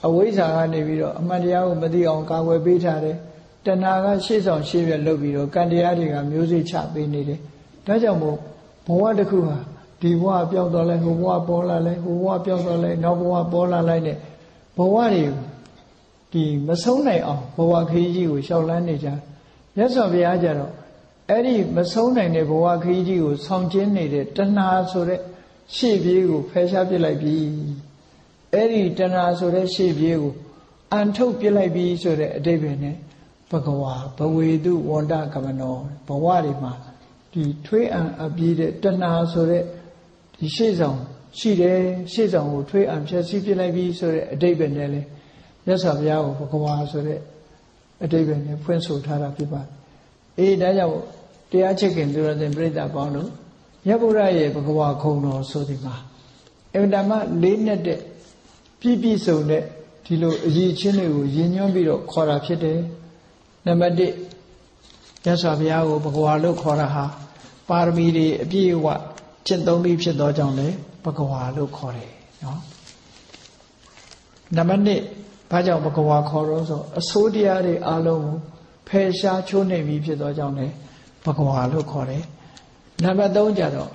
အဝိဇ္ဇာကနေပြီးတော့အမှန်တရားကိုမသိအောင်ကာကွယ်ပေးထားတယ်တဏှာကရှေ့ဆောင်ရှေ့ပြလုပ်ပြီးတော့ကံတရားတွေကမျိုးစေ့ချပေးနေတယ်ဒါကြောင့်မို့ဘဝတစ်ခုဟာဒီဘဝပြောင်းသွားလဲဟိုဘဝပေါ်လာလဲဟိုဘဝပြောင်းသွားလဲနောက်ဘဝပေါ်လာလိုက်နဲ့ဘဝတွေဒီမဆုံးနိုင်အောင်ဘဝခရီးကြီးကိုရှောက်လန်းနေကြမြတ်စွာဘုရားကြတော့အဲ့ဒီမဆုံးနိုင်တဲ့ဘဝခရီးကြီးကိုဆောင်ကျဉ်နေတဲ့တဏှာဆိုတဲ့ရှေ့ပြေးကိုဖယ်ရှားပစ်လိုက်ပြီအဲ့ဒီတဏှာဆိုတဲ့ရှေ့ပြေးကိုအန်ထုတ်ပစ်လိုက်ပြီဆိုတဲ့အဓိပ္ပာယ်နဲ့ဘဂဝါဘဝေတုဝန္တကမနောဘဝတွေမှာဒီထွေးအံအပြည့်တဲ့တဏှာဆိုတဲ့ဒီရှေ့ဆောင်ရှိတယ်ရှေ့ဆောင်ကိုထွေးအံဖြည့်ဆည်းပစ်လိုက်ပြီဆိုတဲ့အဓိပ္ပာယ်နဲ့လေမြတ်စွာဘုရားကိုဘဂဝါဆိုတဲ့အဓိပ္ပာယ်နဲ့ဖွင့်ဆိုထားတာဖြစ်ပါတယ်ဒါကြောင့်တရားချစ်ခင်သူတော်စင်ပြိဿပေါင်းတို့မြတ်ဗုဒ္ဓရဲ့ဘဂဝါခုံတော်ဆိုဒီမှာအင်တမလေးနဲ့တဲ့ပြည့်စုံတဲ့ဒီလိုအရေးချင်းတွေကိုရည်ညွှန်းပြီးတော့ခေါ်တာဖြစ်တယ်နံပါတ်1မြတ်စွာဘုရားကိုဘဂဝါလို့ခေါ်တာဟာပါရမီတွေအပြည့်အဝကျင့်သုံးပြီးဖြစ်သောကြောင့်လည်းဘဂဝါလို့ခေါ်တယ်နော်နံပါတ်2ဘာကြောင့်ဘဂဝါခေါ်တော့ဆိုအဆိုးတရားတွေအလုံးကိုဖယ်ရှားချိုးနှိမ်ပြီးဖြစ်သောကြောင့်လည်းဘဂဝါလို့ခေါ်တယ်နံပါတ်3ကျတော့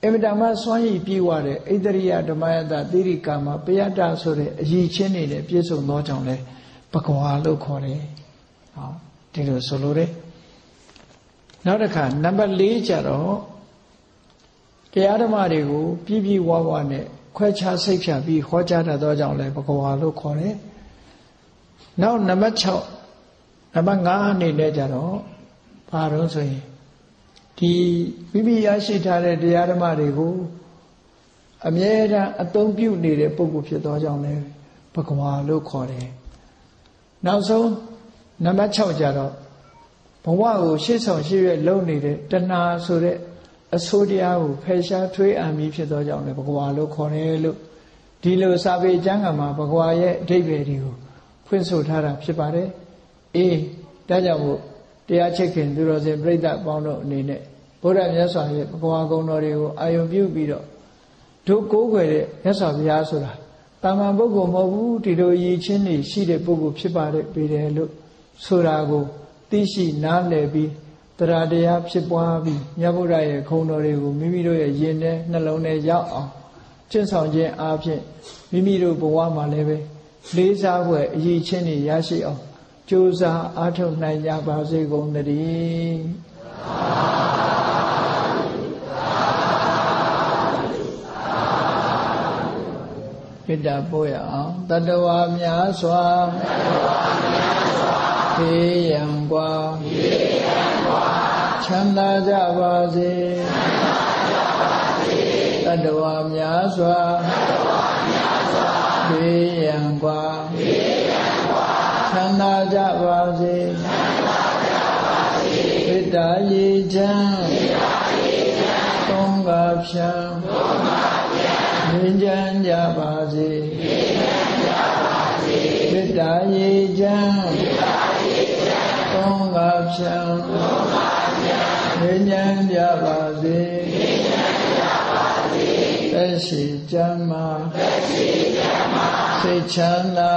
အမတမစွမ်းရည်ပြေဝတဲ့ဣတရိယဓမ္မယတသီရိကာမပယတ္တဆိုတဲ့အရည်ချင်းတွေနဲ့ပြည့်စုံသောကြောင့်လဲဘဂဝါလို့ခေါ်တယ်ဟောဒီလိုဆိုလို့တဲ့နောက်တစ်ခါနံပါတ်4ကျတော့တရားဓမ္မတွေကိုပြည့်ပြည့်ဝဝနဲ့ခွဲခြားစိတ်ဖြတ်ပြီးဟောကြားတတ်သောကြောင့်လဲဘဂဝါလို့ခေါ်တယ်နောက်နံပါတ်6နံပါတ်5အနေနဲ့ကျတော့ဘာလို့ဆိုရင်ဒီမိမိရရှိထားတဲ့တရားဓမ္မတွေကိုအမြဲတမ်းအသုံးပြုနေတဲ့ပုဂ္ဂိုလ်ဖြစ်သောကြောင့်လည်းဘဂဝါလို့ခေါ်တယ်နောက်ဆုံးနံပါတ်6ကျတော့ဘဝကိုရှေ့ဆောင်ရှေ့ရွက်လုံနေတဲ့တဏှာဆိုတဲ့အဆိုးတရားကိုဖယ်ရှားထွေးအံပြီးဖြစ်သောကြောင့်လည်းဘဂဝါလို့ခေါ်တယ်လို့ဒီလိုစာပေကျမ်းဂန်မှာဘဂဝါရဲ့အဓိပ္ပာယ်တွေကိုဖွင့်ဆိုထားတာဖြစ်ပါတယ်အေးဒါကြောင့်မို့တရားချစ်ခင်သူတော်စင်ပြိဿပေါင်းတို့အနေနဲ့ဘုရားမြတ်စွာရဲ့ဘဂဝါကုံတော်တွေကိုအာယုံပြုပြီးတော့တို့ကိုးကွယ်တဲ့မြတ်စွာဘုရားဆိုတာတာမန်ပုဂ္ဂိုလ်မဟုတ်ဘူးဒီလိုရည်ချင်းနေရှိတဲ့ပုဂ္ဂိုလ်ဖြစ်ပါတယ်ပေတယ်လို့ဆိုတာကိုသိရှိနားလည်ပြီးတရားတရားဖြစ်ပွားပြီးမြတ်ဗုဒ္ဓရဲ့ခုံတော်တွေကိုမိမိတို့ရဲ့ယင်ထဲနှလုံးထဲရောက်အောင်ကျင့်ဆောင်ခြင်းအားဖြင့်မိမိတို့ဘဝမှာလည်းပဲလေးစားဖွယ်အရည်ချင်းတွေရရှိအောင်ကြိုးစားအားထုတ်နိုင်ကြပါစေကုန်သတည်းမေတ္တာပို့ရအောင်တတ္တဝါများစွာဖေးရန်กว่าချမ်းသာကြပါစေတတ္တဝါများစွာဖေးရန်กว่าချမ်းသာကြပါစေမေတ္တာရေချမ်းသုံးပါးဖြံငြိမ်းချမ်းကြပါစေမေတ္တာရေချမ်းသုံးပါးဖြံငြိမ်းချမ်းကြပါစေသက်ရှိကျမ်းမာစိတ်ချမ်းသာ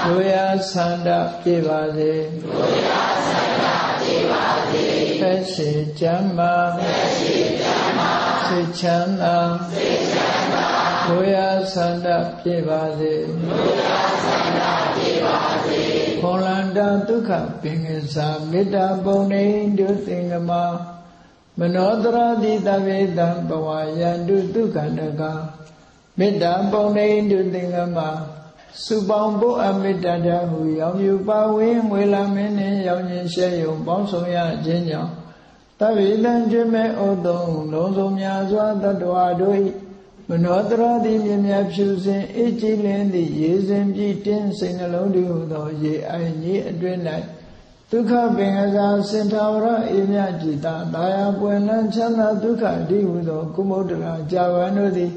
လူရဆန္ဒပြေပါစေသက်ရှိကျမ်းမာစိတ်ချမ်းသာလူရဆန္ဒပြေပါစေဘုံလန္တာဒုက္ခပင်ကစားမေတ္တာပုံနေတုသင်္ကမမနောတရတိတဝေတံဘဝယန္တုဒုက္ခတကမေတ္တာပုံနေတုသင်္ကမစုပေါင်းဖို့အမေတ္တာတဟုရောင်ယူပါဝင်းမွေလာမင်းနှင့်ရောင်ခြင်းရှဲယုံပေါင်းဆောင်ရခြင်းကြောင့်တဝေတံကျွမဲ့ဩတုံလုံးစုံများစွာတတ္တဝါတို့၏မနောတရတိမြမြဖြူစင်အေးကြည်လင်းသည့်ရေစင်ပြည့်တင်းစိတ်နှလုံးတည်းဟူသောရေအိုင်ကြီးအတွင်း၌ဒုက္ခပင်ကစားစင်ထာဝရအေမြကြည်သာတာယာပွင့်လန်းချမ်းသာဒုက္ခတည်းဟူသောကုမုဒ္ဒရာဇာဝံတို့သည်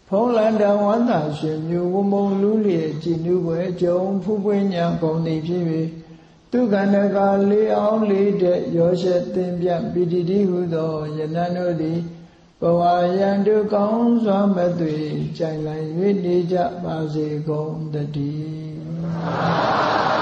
ဖုံးလန္တဝန္တာရှင်မျိုးဝမုံလူလျက်ကြည်နူးွယ်ကြုံဖူးပွင့်ညာကုန်သည်ဖြစ်၍ဒုက္ခနကလေးအောင်လေးတဲ့ရောရှက်သင်ပြပိတိတိဟုသောယနန်တို့သည်ဘဝယံတုကောင်းစွာမသွေကြိုင်လိုက်၍နေကြပါစေကုန်တည်း